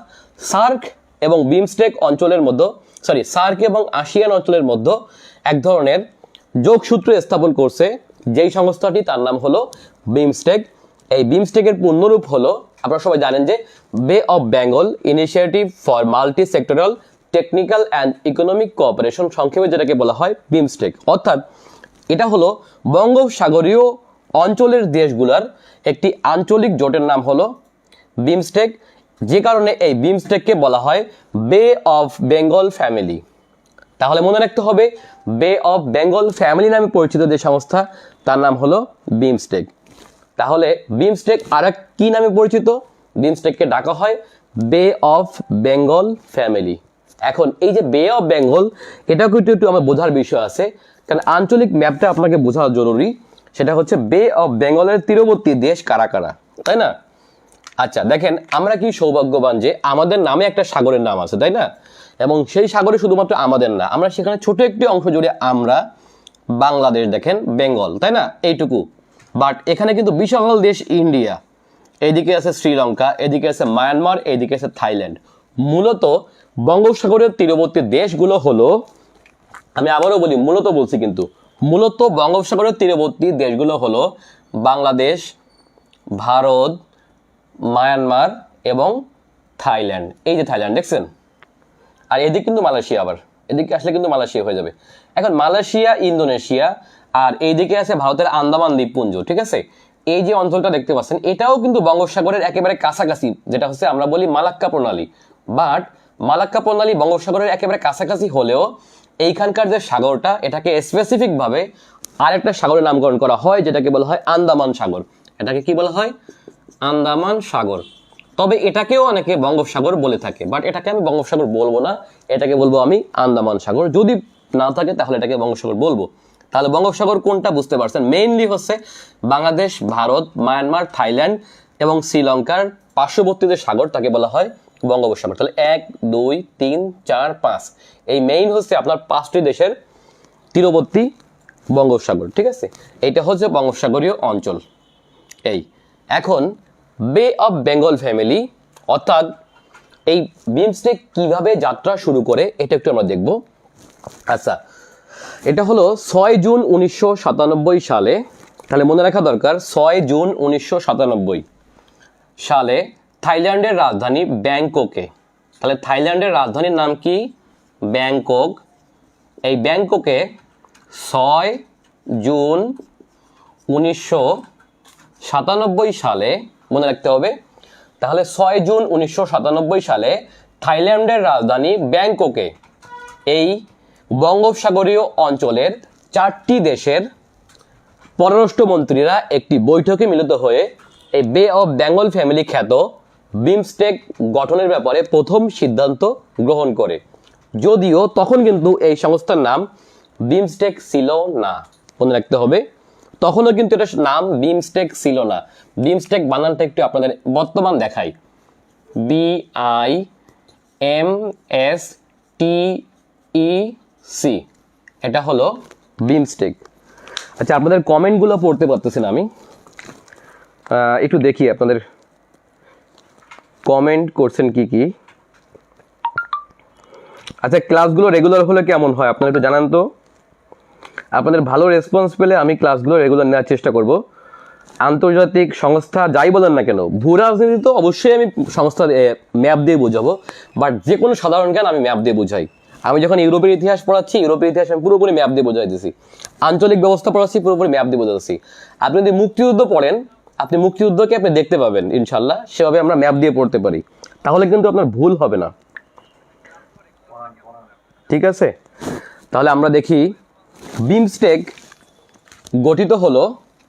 সার্ক এবং বিমস্টেক অঞ্চলের মধ্যে, সার্ক এবং আসিয়ান অঞ্চলের মধ্যে এক ধরনের যোগসূত্র স্থাপন করছে যেই সংস্থাটি, তার নাম হলো বিমস্টেক। এই বিমস্টেকের পূর্ণরূপ হলো, আপনারা সবাই জানেন যে বে of Bengal initiative for multi sectoral technical and economic cooperation, সংক্ষেপে যেটাকে বলা হয় বিমস্টেক। অর্থাৎ এটা হলো বঙ্গোপসাগরীয় অঞ্চলের দেশগুলোর একটি আঞ্চলিক জোটের নাম হলো বিমস্টেক, যে কারণে এই বিমস্টেককে বলা হয় বে অফ বেঙ্গল ফ্যামিলি। তাহলে মনে রাখতে হবে বে অফ বেঙ্গল ফ্যামিলি নামে পরিচিত যে সংস্থা, তার নাম হলো বিমস্টেক। তাহলে বিমস্টেক আর এক কি নামে পরিচিত? বিমস্টেককে ডাকা হয় বে অফ বেঙ্গল ফ্যামিলি। এখন এই যে বে অফ বেঙ্গল, এটাও কিন্তু একটু আমার বোঝার বিষয় আছে, কারণ আঞ্চলিক ম্যাপটা আপনাকে বোঝা জরুরি। সেটা হচ্ছে বে অফ বেঙ্গলের তীরবর্তী দেশ কারা কারা, তাই না? আচ্ছা দেখেন, আমরা কি সৌভাগ্যবান যে আমাদের নামে একটা সাগরের নাম আছে, তাই না? এবং সেই সাগরে শুধুমাত্র আমাদের না, আমরা সেখানে ছোট একটি অংশ জুড়ে আমরা বাংলাদেশ, দেখেন বেঙ্গল, তাই না? এইটুকু। বাট এখানে কিন্তু বিশাল দেশ ইন্ডিয়া, এদিকে আছে শ্রীলঙ্কা, এদিকে আছে মায়ানমার, এদিকে আছে থাইল্যান্ড। মূলত বঙ্গোপসাগরের তীরবর্তী দেশগুলো হলো, আমি আবারও বলি মূলত বলছি, কিন্তু মূলত বঙ্গোপসাগরের তীরবর্তী দেশগুলো হলো বাংলাদেশ, ভারত, মায়ানমার এবং থাইল্যান্ড। এই যে থাইল্যান্ড দেখছেন, আর এদিকে কিন্তু মালয়েশিয়া, আবার এদিকে আসলে কিন্তু মালয়েশিয়া হয়ে যাবে। এখন মালয়েশিয়া, ইন্দোনেশিয়া, আর এইদিকে আছে ভারতের আন্দামান দ্বীপপুঞ্জ। ঠিক আছে, এই যে অঞ্চলটা দেখতে পাচ্ছেন, এটাও কিন্তু বঙ্গোপসাগরের একেবারে কাছাকাছি, যেটা হচ্ছে আমরা বলি মালাক্কা প্রণালী। বাট মালাক্কা প্রণালী বঙ্গোপসাগরের একেবারে কাছাকাছি হলেও এইখানকার যে সাগরটা, এটাকে স্পেসিফিক ভাবে আরেকটা সাগরের নামকরণ করা হয়, যেটাকে বলা হয় আন্দামান সাগর। এটাকে কি বলা হয়? আন্দামান সাগর। তবে এটাকেও অনেকে বঙ্গোপসাগর বলে থাকে, বাট এটাকে আমি বঙ্গোপসাগর বলবো না, এটাকে বলবো আমি আন্দামান সাগর। যদি না থাকে তাহলে এটাকে বঙ্গোপসাগর বলবো। তাহলে বঙ্গোপসাগর কোনটা বুঝতে পারছেন? মেইনলি হচ্ছে বাংলাদেশ, ভারত, মায়ানমার, থাইল্যান্ড এবং শ্রীলঙ্কার পার্শ্ববর্তী যে সাগর, তাকে বলা হয় বঙ্গোপসাগর। তাহলে 1, 2, 3, 4, 5, এই মেইন হচ্ছে আপনার 5টি দেশের তীরবর্তী বঙ্গোপসাগর। ঠিক আছে, এইটা হচ্ছে বঙ্গোপসাগরীয় অঞ্চল। এই এখন বে অফ বেঙ্গল ফ্যামিলি, অর্থাৎ এই বিমস্টেক কিভাবে যাত্রা শুরু করে, এটা একটু আমরা দেখব। আচ্ছা, এটা হলো 6 জুন 1997 সালে, তাহলে মনে রাখা দরকার 6 জুন 1997 সালে থাইল্যান্ডের রাজধানী ব্যাংককে, তাহলে থাইল্যান্ডের রাজধানীর নাম কি? ব্যাংকক। এই ব্যাংককে 6 জুন 1997 সালে মনে রাখতে হবে। তাহলে 6 জুন 1997 সালে থাইল্যান্ডের রাজধানী ব্যাংককে এই বঙ্গোপসাগরীয় অঞ্চলের 4টি দেশের পররাষ্ট্রমন্ত্রীরা একটি বৈঠকে মিলিত হয়ে এই বে অফ বেঙ্গল ফ্যামিলি খ্যাত বিমস্টেক গঠনের ব্যাপারে প্রথম সিদ্ধান্ত গ্রহণ করে। যদিও তখন কিন্তু এই সংস্থার নাম বিমস্টেক ছিল না, মনে রাখতে হবে, তখনও কিন্তু এটা নাম বিমস্টেক ছিল না। বিমস্টেক বানানটা একটু আপনাদের বর্তমান দেখাই, BIMSTEC, এটা হলো বিমস্টেক। আচ্ছা, আপনাদের কমেন্টগুলো পড়তে পারতেছেন, আমি একটু দেখি আপনাদের কমেন্ট করছেন কি কি। আচ্ছা, ক্লাসগুলো রেগুলার হলে কেমন হয় আপনারা একটু জানান তো। আপনাদের ভালো রেসপন্স পেলে আমি ক্লাসগুলো রেগুলার নেওয়ার চেষ্টা করব। আন্তর্জাতিক সংস্থা যাই বলেন না কেন, ভূ রাজনীতি তো অবশ্যই আমি সংস্থার ম্যাপ দিয়ে বোঝাবো, বাট যে কোনো সাধারণ জ্ঞান আমি ম্যাপ দিয়ে বোঝাই। আমি যখন ইউরোপের ইতিহাস পড়াচ্ছি, ইউরোপের ইতিহাস আমি পুরোপুরি ম্যাপ দিয়ে বোঝাই দিচ্ছি। আঞ্চলিক ব্যবস্থা পড়াচ্ছি, পুরোপুরি ম্যাপ দিয়ে বোঝাচ্ছি। আপনি যদি মুক্তিযুদ্ধ পড়েন, আপনি মুক্তিযুদ্ধকে আপনি দেখতে পাবেন ইনশাল্লাহ, সেভাবে আমরা ম্যাপ দিয়ে পড়তে পারি, তাহলে কিন্তু আপনার ভুল হবে না। ঠিক আছে, তাহলে আমরা দেখি বিমস্টেক গঠিত হলো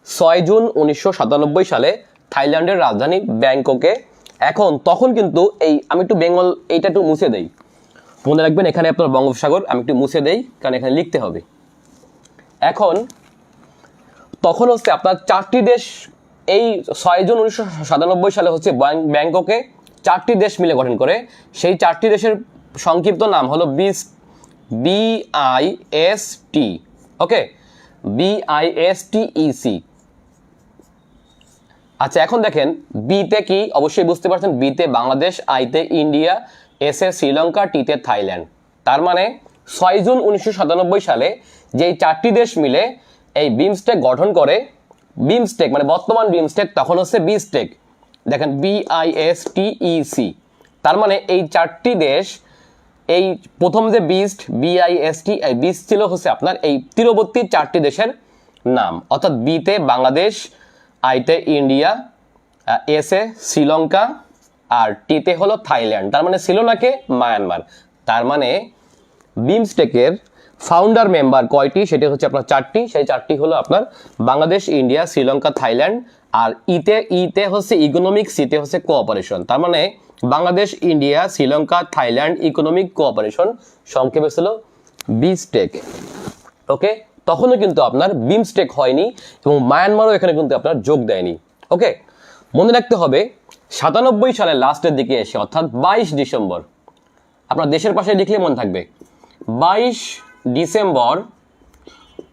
6 জুন 1997 সালে থাইল্যান্ডের রাজধানী ব্যাংককে। তখন কিন্তু এই আমি একটু বেঙ্গল এইটা একটু মুছে দেই, মনে রাখবেন এখানে আপনার বঙ্গোপসাগর আমি একটু মুছে দেই, কারণ এখানে লিখতে হবে। তখন হচ্ছে আপনার 4টি দেশ, এই 6 জুন 1997 সালে হচ্ছে ব্যাংককে 4টি দেশ মিলে গঠন করে। সেই 4টি দেশের সংক্ষিপ্ত নাম হলো BIST, ওকে, BISTEC। আচ্ছা, এখন দেখেন বিতে কি, অবশ্যই বুঝতে পারছেন, বিতে বাংলাদেশ, আইতে ইন্ডিয়া, এসে শ্রীলঙ্কা, টিতে থাইল্যান্ড। তার মানে 6 জুন 1997 সালে যেই 4টি দেশ মিলে এই বিমস্টেক গঠন করে, বিমস্টেক মানে বর্তমান বিমস্টেক, তখন হচ্ছে বিস্টেক। দেখেন BISTEC, তার মানে এই 4টি দেশ, এই প্রথম যে BIST, এই বিস্ট ছিল হচ্ছে আপনার এই তীরবর্তী 4টি দেশের নাম, অর্থাৎ বিতে বাংলাদেশ, আইতে ইন্ডিয়া, এসে শ্রীলঙ্কা, আর টিতে হলো থাইল্যান্ড, তার মানে ছিল নাকি মায়ানমার। তার মানে বিমস্টেকের ফাউন্ডার মেম্বার কয়টি, সেটি হচ্ছে আপনার 4টি। সেই 4টি হলো আপনার বাংলাদেশ, ইন্ডিয়া, শ্রীলঙ্কা, থাইল্যান্ড, আর ইতে হচ্ছে ইকোনমিক, সিতে হচ্ছে কোঅপারেশন। তার মানে Bangladesh, India, Sri Lanka, Thailand economic cooperation, সংক্ষেপে ছিল বিমস্টেক। ওকে, তখনও কিন্তু আপনার বিমস্টেক হয়নি এবং মায়ানমারও এখানে কিন্তু আপনার যোগ দেয়নি। ওকে, মনে রাখতে হবে 97 সালের লাস্টের দিকে এসে, অর্থাৎ 22 ডিসেম্বর, আপনার দেশের পাশে লিখলে মনে থাকবে, 22 ডিসেম্বর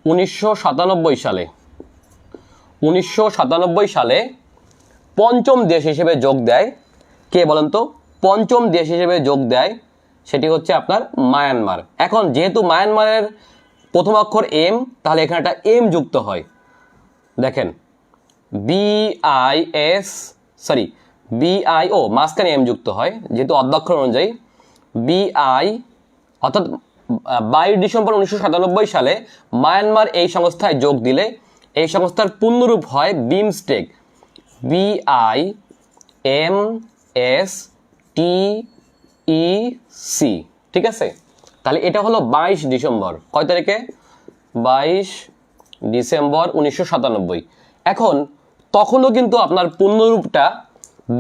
1997 সালে পঞ্চম দেশ হিসেবে যোগ দেয়। কে বলেন তো? পঞ্চম দেশ হিসেবে যোগ দেয়, সেটি হচ্ছে আপনার মায়ানমার। এখন যেহেতু মায়ানমারের প্রথম অক্ষর এম, তাহলে এখানে একটা এম যুক্ত হয়। দেখেন BIO মাঝখানে এম যুক্ত হয়, যেহেতু অধ্যক্ষর অনুযায়ী BI, অর্থাৎ 22 ডিসেম্বর 1997 সালে মায়ানমার এই সংস্থায় যোগ দিলে এই সংস্থার পূর্ণরূপ হয় বিমস্টেক, BIMSTEC। ঠিক আছে, তাহলে এটা হলো 22 ডিসেম্বর, কয় তারিখে? 22 ডিসেম্বর 1997। এখন তখনও কিন্তু আপনার পূর্ণরূপটা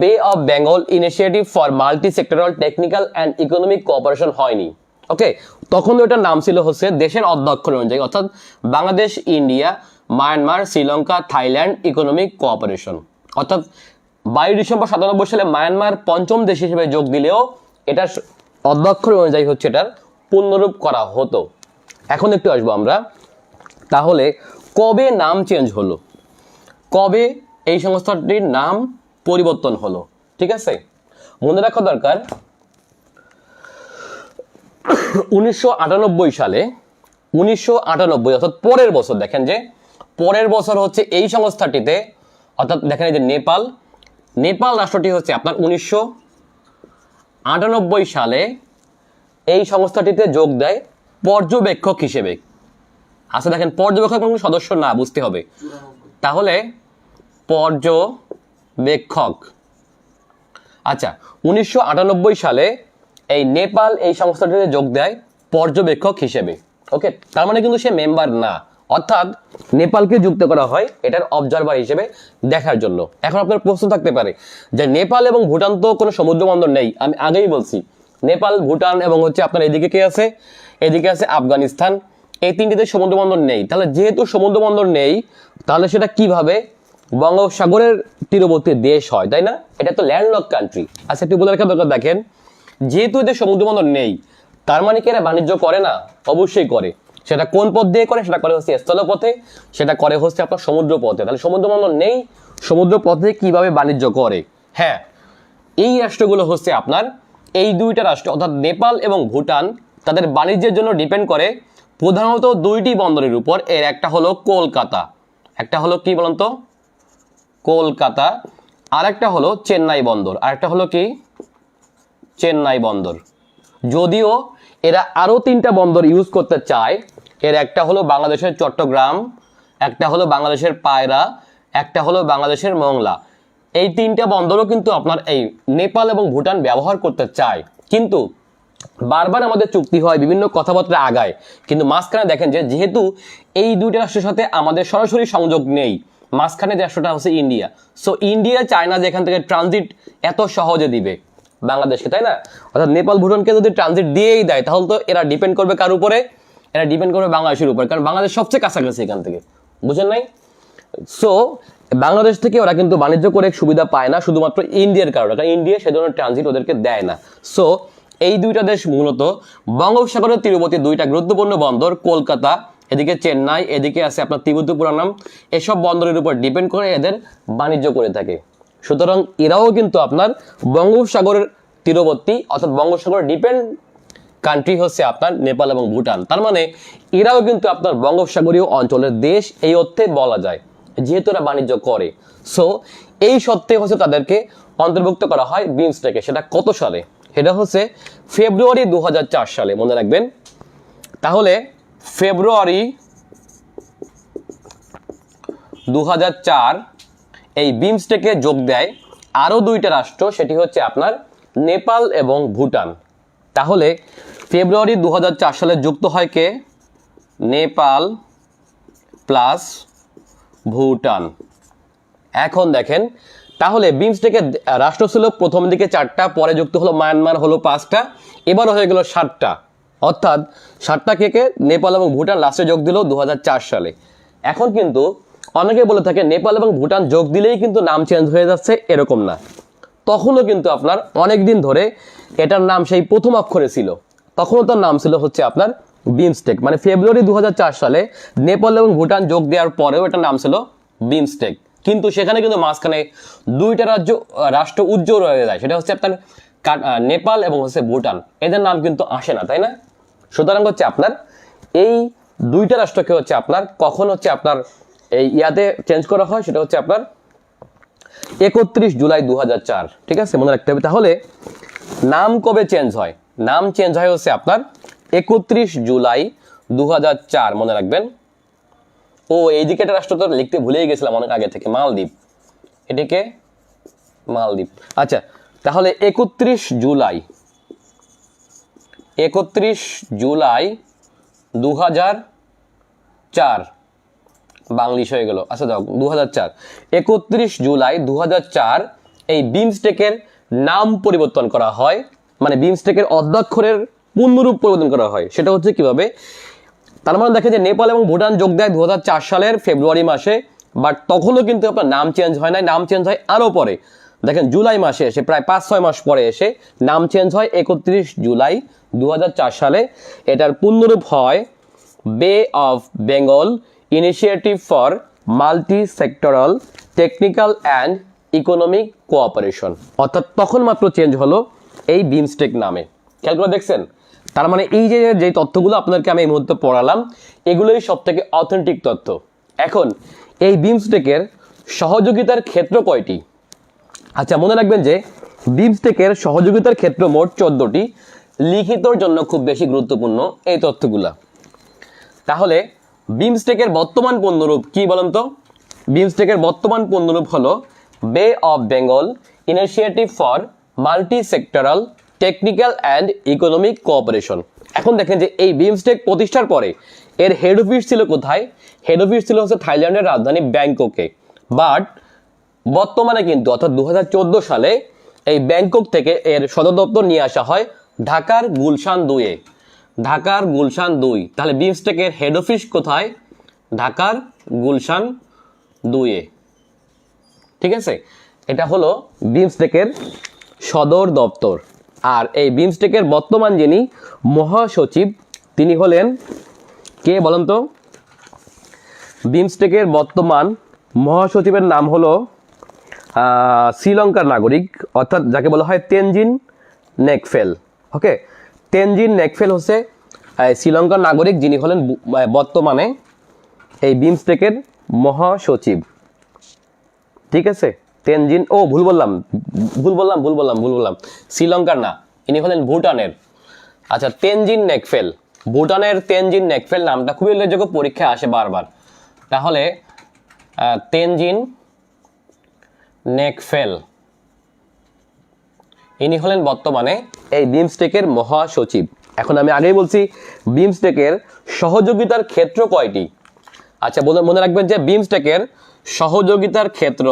বে of Bengal initiative for multi sectoral technical and economic cooperation হয়নি। ওকে, তখন ওটার নাম ছিল হচ্ছে দেশের অধ্যক্ষর অনুযায়ী, অর্থাৎ Bangladesh, India, Myanmar, Sri Lanka, Thailand economic cooperation. অর্থাৎ 22 ডিসেম্বর 97 সালে মায়ানমার পঞ্চম দেশ হিসেবে যোগ দিলেও এটার অধ্যক্ষর অনুযায়ী হচ্ছে এটার পূর্ণরূপ করা হতো। এখন একটু আসবো আমরা, তাহলে কবে নাম চেঞ্জ হলো, কবে এই সংস্থাটির নাম পরিবর্তন হলো? ঠিক আছে, মনে রাখা দরকার 1998 সালে 1998 অর্থাৎ পরের বছর, দেখেন যে পরের বছর হচ্ছে এই সংস্থাটিতে, অর্থাৎ দেখেন এই যে নেপাল রাষ্ট্রটি হচ্ছে আপনার 1998 সালে এই সংস্থাটিতে যোগ দেয় পর্যবেক্ষক হিসেবে। আচ্ছা দেখেন, পর্যবেক্ষক কোনো সদস্য না, বুঝতে হবে। তাহলে পর্যবেক্ষক, আচ্ছা 1998 সালে এই নেপাল এই সংস্থাটিতে যোগ দেয় পর্যবেক্ষক হিসেবে। ওকে, তার মানে কিন্তু সে মেম্বার না, অর্থাৎ নেপালকে যুক্ত করা হয় এটার অবজারভার হিসেবে দেখার জন্য। এখন আপনার প্রশ্ন থাকতে পারে যে নেপাল এবং ভুটান তো কোনো সমুদ্র বন্দর নেই, আমি আগেই বলছি নেপাল, ভুটান এবং হচ্ছে আপনার এদিকে কে আছে, এদিকে আছে আফগানিস্তান, এই তিনটিতে সমুদ্র বন্দর নেই। তাহলে যেহেতু সমুদ্র বন্দর নেই, তাহলে সেটা কিভাবে বঙ্গোপসাগরের তীরবর্তী দেশ হয়, তাই না? এটা তো ল্যান্ডলক কান্ট্রি। আচ্ছা একটু বলে রাখা দরকার, দেখেন যেহেতু এদের সমুদ্র বন্দর নেই, তার মানে কি এরা বাণিজ্য করে না? অবশ্যই করে। সেটা কোন পথ দিয়ে করে? সেটা করে হচ্ছে স্থলপথে, সেটা করে হচ্ছে আপনার সমুদ্র পথে। তাহলে সমুদ্র বন্দর নেই, সমুদ্র পথে কিভাবে বাণিজ্য করে? হ্যাঁ, এই রাষ্ট্রগুলো হচ্ছে আপনার, এই দুইটা রাষ্ট্র অর্থাৎ নেপাল এবং ভুটান, তাদের বাণিজ্যের জন্য ডিপেন্ড করে প্রধানত দুইটি বন্দরের উপর। এর একটা হলো কলকাতা, একটা হলো কি বলুন তো, কলকাতা, আর একটা হলো চেন্নাই বন্দর, আর একটা হলো কি চেন্নাই বন্দর। যদিও এরা আরো তিনটা বন্দর ইউজ করতে চায়, এর একটা হলো বাংলাদেশের চট্টগ্রাম, একটা হলো বাংলাদেশের পায়রা, একটা হলো বাংলাদেশের মংলা। এই তিনটা বন্দরও কিন্তু আপনার এই নেপাল এবং ভুটান ব্যবহার করতে চায়, কিন্তু বারবার আমাদের চুক্তি হয়, বিভিন্ন কথাবার্তা আগায়, কিন্তু মাঝখানে দেখেন যে যেহেতু এই দুইটা রাষ্ট্রের সাথে আমাদের সরাসরি সংযোগ নেই, মাঝখানে যে রাষ্ট্রটা হচ্ছে ইন্ডিয়া, সো ইন্ডিয়া চায় না যে এখান থেকে ট্রানজিট এত সহজে দিবে বাংলাদেশকে, তাই না? অর্থাৎ নেপাল ভুটানকে যদি ট্রানজিট দিয়েই দেয়, তাহলে তো এরা ডিপেন্ড করবে কার উপরে? এরা ডিপেন্ড করবে বাংলাদেশের উপরে, কারণ বাংলাদেশ সবচেয়ে কাছাকাছি এখান থেকে, বুঝেন নাই? সো বাংলাদেশ থেকে ওরা কিন্তু বাণিজ্য করে সুবিধা পায় না শুধুমাত্র ইন্ডিয়ার কারণে, কারণ ইন্ডিয়া সে ধরনের ট্রানজিট ওদেরকে দেয় না। সো এই দুইটা দেশ মূলত বঙ্গোপসাগরের তীরবর্তী দুইটা গুরুত্বপূর্ণ বন্দর, কলকাতা, এদিকে চেন্নাই, এদিকে আছে আপনার তিরুবনন্তপুরম, এসব বন্দরের উপর ডিপেন্ড করে এদের বাণিজ্য করে থাকে। সুতরাং এরাও কিন্তু আপনার বঙ্গোপসাগরের তীরবর্তী অর্থাৎ বঙ্গোপসাগরের ডিপেন্ড কান্ট্রি হচ্ছে আপনার নেপাল এবং ভুটান। তার মানে এরাও কিন্তু আপনার বঙ্গোপসাগরীয় অঞ্চলের দেশ এই অর্থে বলা যায়, যেহেতু এরা বাণিজ্য করে। সো এই সত্ত্বে হচ্ছে তাদেরকে অন্তর্ভুক্ত করা হয় বিমস্টেকে। সেটা কত সালে? সেটা হচ্ছে ফেব্রুয়ারি 2004 সালে, মনে রাখবেন। তাহলে ফেব্রুয়ারি 2004 এই বিমস্টেকে যোগ দেয় আরো দুইটা রাষ্ট্র, সেটি হচ্ছে আপনার নেপাল এবং ভুটান। তাহলে ফেব্রুয়ারি 2004 সালে যুক্ত হয় কে? নেপাল প্লাস ভুটান। এখন দেখেন, তাহলে বিমস্টেকের রাষ্ট্র ছিল প্রথম দিকে 4টা, পরে যুক্ত হলো মায়ানমার, হলো 5টা, এবার হয়ে গেল 7টা। অর্থাৎ 7টা কে নেপাল এবং ভুটান লাস্টে যোগ দিল 2004 সালে। এখন কিন্তু অনেকে বলে থাকে নেপাল এবং ভুটান যোগ দিলেই কিন্তু নাম চেঞ্জ হয়ে যাচ্ছে, এরকম না। তখনও কিন্তু আপনার অনেক দিন ধরে এটার নাম সেই প্রথম অক্ষরে ছিল, তখনও তার নাম ছিল হচ্ছে আপনার বিমস্টেক। মানে ফেব্রুয়ারি 2004 সালে নেপাল এবং ভুটান যোগ দেওয়ার পরেও এটার নাম ছিল বিমস্টেক, কিন্তু সেখানে কিন্তু মাঝখানে দুইটা রাষ্ট্র উজ্জ্বল হয়ে যায়, সেটা হচ্ছে আপনার নেপাল এবং হচ্ছে ভুটান, এদের নাম কিন্তু আসে না, তাই না? সুতরাং হচ্ছে আপনার এই দুইটা রাষ্ট্রকে হচ্ছে আপনার কখন হচ্ছে আপনার এই ইয়াতে চেঞ্জ করা হয়, সেটা হচ্ছে আপনার 31 জুলাই 2004, ঠিক আছে, মনে রাখতে হবে। তাহলে নাম কবে চেঞ্জ হয়? নাম চেঞ্জ হয় হচ্ছে আপনার 31 জুলাই 2004, মনে রাখবেন। ও এইদিকে একটা রাষ্ট্র তো লিখতে ভুলেই গেছিলাম অনেক আগে থেকে, মালদ্বীপ, এটিকে মালদ্বীপ। আচ্ছা, তাহলে 31 জুলাই 2004 বাংলিশ হয়ে গেল। আচ্ছা দাও 2004, 31 জুলাই 2004 এই বিমস্টেকের নাম পরিবর্তন করা হয়, মানে বিমস্টেকের অধ্যক্ষরের পূর্ণরূপ পরিবর্তন করা হয়। সেটা হচ্ছে কিভাবে? তার মানে দেখেন যে নেপাল এবং ভুটান যোগ দেয় 2004 সালের ফেব্রুয়ারি মাসে, বাট তখনও কিন্তু আপনার নাম চেঞ্জ হয় নাই, নাম চেঞ্জ হয় আরো পরে। দেখেন জুলাই মাসে এসে প্রায় 5-6 মাস পরে এসে নাম চেঞ্জ হয় 31 জুলাই 2004 সালে। এটার পূর্ণরূপ হয় বে of Bengal initiative for multi sectoral technical and economic cooperation. অর্থাৎ তখন মাত্র চেঞ্জ হলো এই বিমস্টেক নামে। খেয়াল করে দেখছেন? তার মানে এই যে তথ্যগুলো আপনাদেরকে আমি এই মুহূর্তে পড়ালাম, এগুলোই সব থেকে অথেন্টিক তথ্য। এখন এই বিমস্টেকের সহযোগিতার ক্ষেত্র কয়টি? আচ্ছা, মনে রাখবেন যে বিমস্টেকের সহযোগিতার ক্ষেত্র মোট 14টি, লিখিতর জন্য খুব বেশি গুরুত্বপূর্ণ এই তথ্যগুলা। তাহলে বিমস্টেকের বর্তমান পণ্যরূপ কি বলেন তো? বিমস্টেকের বর্তমান পণ্যরূপ হলো বে of Bengal initiative for multi sectoral technical and economic cooperation. এখন দেখেন যে এই বিমস্টেক প্রতিষ্ঠার পরে এর হেড অফিস ছিল কোথায়? হেড অফিস ছিল হচ্ছে থাইল্যান্ডের রাজধানী ব্যাংককে। বাট বর্তমানে কিন্তু অর্থাৎ 2014 সালে এই ব্যাংকক থেকে এর সদর দপ্তর নিয়ে আসা হয় ঢাকার গুলশান 2-এ। ঢাকার গুলশান 2। তাহলে বিমস্টেকের হেড অফিস কোথায়? ঢাকার গুলশান 2-এ। ঠিক আছে, এটা হলো বিমস্টেকের সদর দপ্তর। আর এই বিমস্টেকের বর্তমান যিনি মহাসচিব তিনি হলেন কে বলেন তো? বিমস্টেকের বর্তমান মহাসচিবের নাম হলো শ্রীলঙ্কার নাগরিক, অর্থাৎ যাকে বলা হয় তেনজিন নেকফেল। ওকে, তেনজিন নেকফেল হচ্ছে শ্রীলঙ্কার নাগরিক, যিনি হলেন বর্তমানে এই বিমস্টেকের মহাসচিব। ঠিক আছে, তেনজিন, ভুল বললাম, শ্রীলঙ্কার না, ইনি হলেন ভুটানের। আচ্ছা, তেনজিন নেকফেল, ভুটানের তেনজিন নেকফেল নামটা খুবই উল্লেখযোগ্য, পরীক্ষায় আসে বারবার। তাহলে তেনজিন নেকফেল ইনি হলেন বর্তমানে এই বিমস্টেকের মহাসচিব। এখন আমি আগেই বলছি বিমস্টেকের সহযোগিতার ক্ষেত্র কয়টি? আচ্ছা, মনে রাখবেন যে বিমস্টেকের সহযোগিতার ক্ষেত্র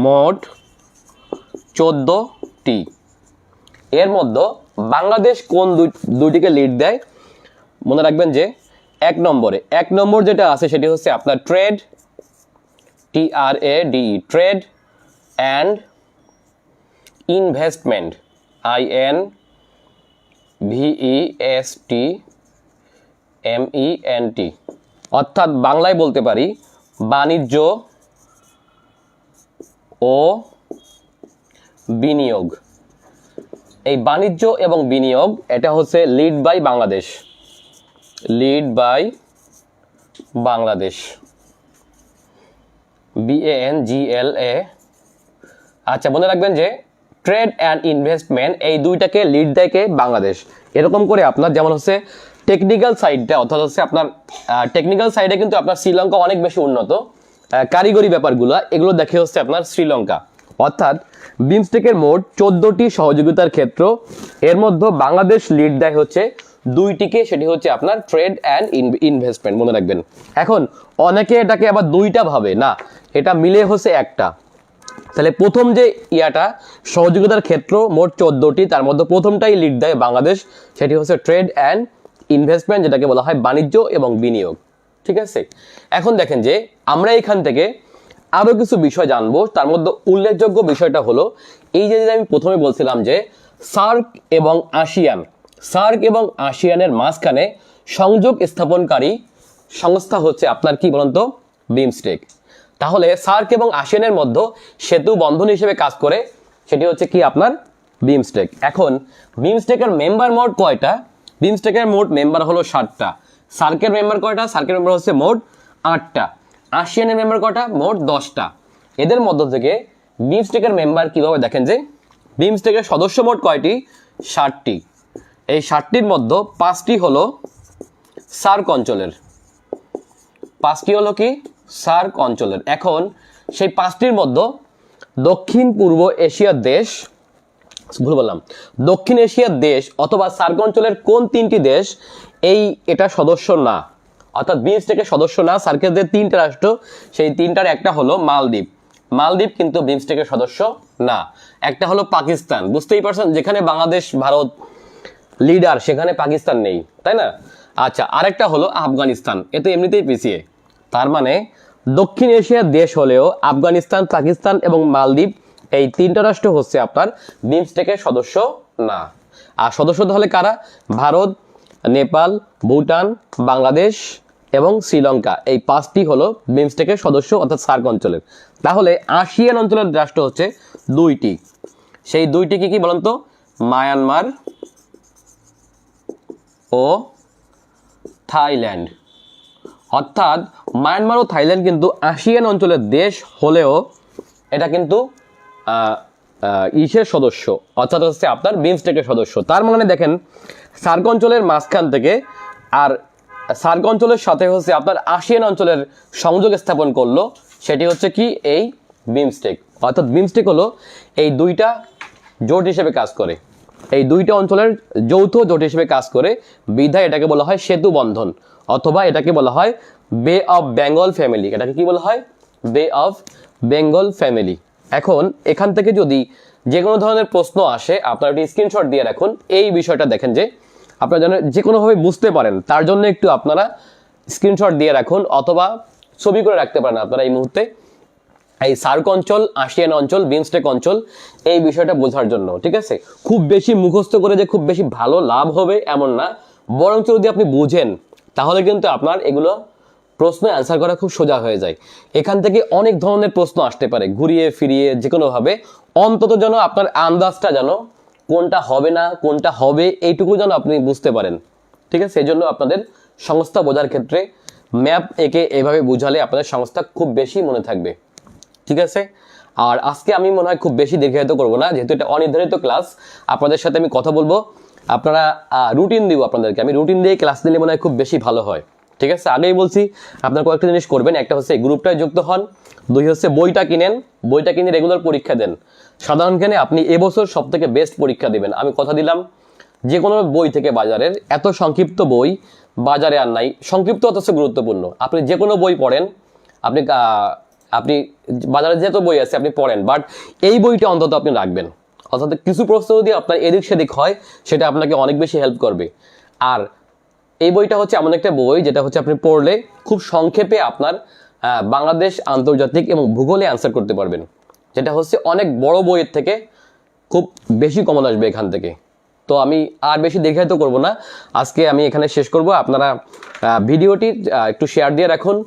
মোট 14টি। এর মধ্যে বাংলাদেশ কোন দুইটিকে লিড দেয়? মনে রাখবেন যে এক নম্বর যেটা আছে সেটি হচ্ছে আপনার trade, TRADE, trade and investment, INVESTMENT, অর্থাৎ বাংলায় বলতে পারি বাণিজ্য ও বিনিয়োগ। এই বাণিজ্য এবং বিনিয়োগ এটা হচ্ছে লিড বাই বাংলাদেশ, BANGLA। আচ্ছা, মনে রাখবেন যে ট্রেড অ্যান্ড ইনভেস্টমেন্ট এই দুইটাকে লিড দেয় কে? বাংলাদেশ। এরকম করে আপনার যেমন হচ্ছে টেকনিক্যাল সাইডটা, অর্থাৎ হচ্ছে আপনার টেকনিক্যাল সাইডে কিন্তু আপনার শ্রীলঙ্কা অনেক বেশি উন্নত, কারিগরি ব্যাপারগুলো এগুলো দেখে হচ্ছে আপনার শ্রীলঙ্কা। অর্থাৎ বিমস্টেকের মোট 14টি সহযোগিতার ক্ষেত্র, এর মধ্যে বাংলাদেশ লিড দেয় হচ্ছে দুইটিকে, সেটি হচ্ছে আপনার ট্রেড অ্যান্ড ইনভেস্টমেন্ট। মনে রাখবেন। এখন অনেকে এটাকে আবার দুইটা ভাবে, না, এটা মিলে হচ্ছে একটা। তাহলে প্রথম যে সহযোগিতার ক্ষেত্র মোট 14টি, তার মধ্যে প্রথমটাই লিড দেয় বাংলাদেশ, সেটি হচ্ছে ট্রেড অ্যান্ড ইনভেস্টমেন্ট, যেটাকে বলা হয় বাণিজ্য এবং বিনিয়োগ। ঠিক আছে, এখন দেখেন যে আমরা এখান থেকে আরো কিছু বিষয় জানবো। তার মধ্যে উল্লেখযোগ্য বিষয়টা হলো এই যে আমি প্রথমে বলছিলাম যে সার্ক এবং আসিয়ানের মাঝখানে সংযোগ স্থাপনকারী সংস্থা হচ্ছে আপনার কি বলুন তো? বিমস্টেক। তাহলে সার্ক এবং আসিয়ানের মধ্যে সেতু বন্ধন হিসেবে কাজ করে, সেটি হচ্ছে কি আপনার বিমস্টেক। এখন বিমস্টেকের মেম্বার মোট কয়টা? বিমস্টেকের মোট মেম্বার হলো 7টা। সার্কের মেম্বার কয়টা? সার্কের মেম্বার হচ্ছে মোট 8টা। আসিয়ানের মেম্বার কয়টা? মোট 10টা। এদের মধ্য থেকে বিমস্টেকের মেম্বার কিভাবে দেখেন যে বিমস্টেকের সদস্য মোট কয়টি? 60টি। এই 60টির মধ্যে 5টি হলো সার্ক অঞ্চলের, 5টি হলো কি সার্ক অঞ্চলের। এখন সেই 5টির মধ্যে দক্ষিণ এশিয়ার দেশ অথবা সার্ক অঞ্চলের কোন 3টি দেশ এটা সদস্য না, অর্থাৎ বিমস্টেকের সদস্য না। সার্কের যে 3টা রাষ্ট্র, সেই 3টার একটা হলো মালদ্বীপ কিন্তু বিমস্টেকের সদস্য না। একটা হলো পাকিস্তান, বুঝতেই পারছেন, যেখানে বাংলাদেশ ভারত লিডার সেখানে পাকিস্তান নেই, তাই না? আচ্ছা, আরেকটা হলো আফগানিস্তান, এ তো এমনিতেই পিছিয়ে। তার মানে দক্ষিণ এশিয়ার দেশ হলেও আফগানিস্তান, পাকিস্তান এবং মালদ্বীপ এই 3টা রাষ্ট্র হচ্ছে আপনার বিমস্টেকের সদস্য না। আর সদস্য হলে কারা? ভারত, নেপাল, ভুটান, বাংলাদেশ এবং শ্রীলঙ্কা, এই 5টি হলো বিমস্টেকের সদস্য অর্থাৎ সার্ক অঞ্চলের। তাহলে আসিয়ান অঞ্চলের রাষ্ট্র হচ্ছে দুইটি, সেই দুইটি কি কি বলেন তো? মায়ানমার ও থাইল্যান্ড। অর্থাৎ মায়ানমার ও থাইল্যান্ড কিন্তু আসিয়ান অঞ্চলের দেশ হলেও এটা কিন্তু ইসের সদস্য, অর্থাৎ হচ্ছে আপনার বিমস্টেকের সদস্য। তার মানে দেখেন সার্ক অঞ্চলের মাঝখান থেকে আর সার্ক অঞ্চলের সাথে হচ্ছে আপনার আসিয়ান অঞ্চলের সংযোগ স্থাপন করলো, সেটি হচ্ছে কি এই বিমস্টেক। অর্থাৎ বিমস্টেক হলো এই দুইটা জোট হিসেবে কাজ করে, এই দুইটা অঞ্চলের যৌথ জোট হিসেবে কাজ করে, বিধায় এটাকে বলা হয় সেতু বন্ধন, অথবা এটাকে বলা হয় বে অফ বেঙ্গল ফ্যামিলি। এটাকে কি বলা হয়? বে অফ বেঙ্গল ফ্যামিলি। এখন এখান থেকে যদি যে কোনো ধরনের প্রশ্ন আসে, আপনারা একটি স্ক্রিনশট দিয়ে রাখুন। এই বিষয়টা দেখেন যে আপনারা যেন যে কোনোভাবে বুঝতে পারেন, তার জন্য একটু আপনারা স্ক্রিনশট দিয়ে রাখুন, অথবা ছবি করে রাখতে পারেন আপনারা এই মুহূর্তে, এই সার্ক অঞ্চল, আসিয়ান অঞ্চল, বিমস্টেক অঞ্চল, এই বিষয়টা বোঝার জন্য। ঠিক আছে? খুব বেশি মুখস্থ করে যে খুব বেশি ভালো লাভ হবে এমন না, বরঞ্চ যদি আপনি বুঝেন তাহলে কিন্তু আপনার এগুলো প্রশ্ন অ্যান্সার করা খুব সোজা হয়ে যায়। এখান থেকে অনেক ধরনের প্রশ্ন আসতে পারে ঘুরিয়ে ফিরিয়ে, যে কোনোভাবে অন্তত যেন আপনার আন্দাজটা যেন কোনটা হবে না কোনটা হবে এইটুকু যেন আপনি বুঝতে পারেন। ঠিক আছে? এই জন্য আপনাদের সংস্থা বোঝার ক্ষেত্রে ম্যাপ এঁকে এভাবে বুঝালে আপনাদের সংস্থা খুব বেশি মনে থাকবে। ঠিক আছে? আর আজকে আমি মনে হয় খুব বেশি দীর্ঘায়িত করবো না, যেহেতু এটা অনির্ধারিত ক্লাস। আপনাদের সাথে আমি কথা বলবো, আপনারা রুটিন দিব আপনাদেরকে, আমি রুটিন দিয়ে ক্লাস দিলে মনে হয় খুব বেশি ভালো হয়। ঠিক আছে? আগেই বলছি আপনারা কয়েকটা জিনিস করবেন, একটা হচ্ছে গ্রুপটায় যুক্ত হন, দুই হচ্ছে বইটা কিনেন, বইটা কিনে রেগুলার পরীক্ষা দেন। সাধারণ জ্ঞানে আপনি এবছর সব থেকে বেস্ট পরীক্ষা দিবেন, আমি কথা দিলাম। যে কোনো বই থেকে বাজারের, এত সংক্ষিপ্ত বই বাজারে আর নাই, সংক্ষিপ্ত অথচ গুরুত্বপূর্ণ। আপনি যে কোনো বই পড়েন, আপনি আপনি বাজারে যত বই আছে আপনি পড়েন, বাট এই বইটা অন্তত আপনি রাখবেন। অর্থাৎ কিছু প্রশ্ন যদি আপনার এদিক সেদিক হয়, সেটা আপনাকে অনেক বেশি হেল্প করবে। আর এই বইটা হচ্ছে এমন একটা বই যেটা হচ্ছে আপনি পড়লে খুব সংক্ষেপে আপনার বাংলাদেশ, আন্তর্জাতিক এবং ভূগোলে অ্যান্সার করতে পারবেন, যেটা হচ্ছে অনেক বড় বইয়ের থেকে খুব বেশি কমন আসবে এখান থেকে। তো আমি আর বেশি দীর্ঘায়িত করব না, আজকে আমি এখানে শেষ করব। আপনারা ভিডিওটি একটু শেয়ার দিয়ে রাখুন,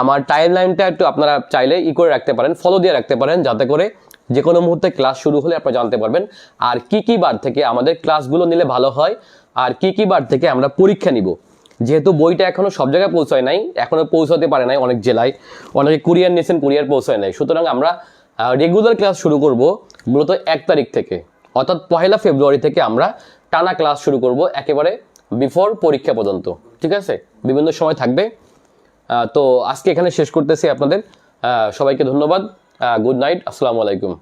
আমার টাইম লাইনটা একটু আপনারা চাইলে করে রাখতে পারেন, ফলো দিয়ে রাখতে পারেন, যাতে করে যে কোনো মুহূর্তে ক্লাস শুরু হলে আপনারা জানতে পারবেন আর কি কি বার থেকে আমাদের ক্লাসগুলো নিলে ভালো হয়, আর কি কি বার থেকে আমরা পরীক্ষা নিব। যেহেতু বইটা এখনো সব জায়গায় পৌঁছায় নাই, এখনো পৌঁছাতে পারে নাই অনেক জেলায়, অনেকে কুরিয়ার নিয়েছেন, কুরিয়ার পৌঁছায় নাই। সুতরাং আমরা রেগুলার ক্লাস শুরু করব মূলত 1 তারিখ থেকে, অর্থাৎ 1 ফেব্রুয়ারি থেকে আমরা টানা ক্লাস শুরু করব একেবারে বিফোর পরীক্ষা পর্যন্ত। ঠিক আছে? বিভিন্ন সময় থাকবে। তো আজকে এখানে শেষ করতেছি আপনাদের। সবাইকে ধন্যবাদ। গুড নাইট, আসসালামু আলাইকুম।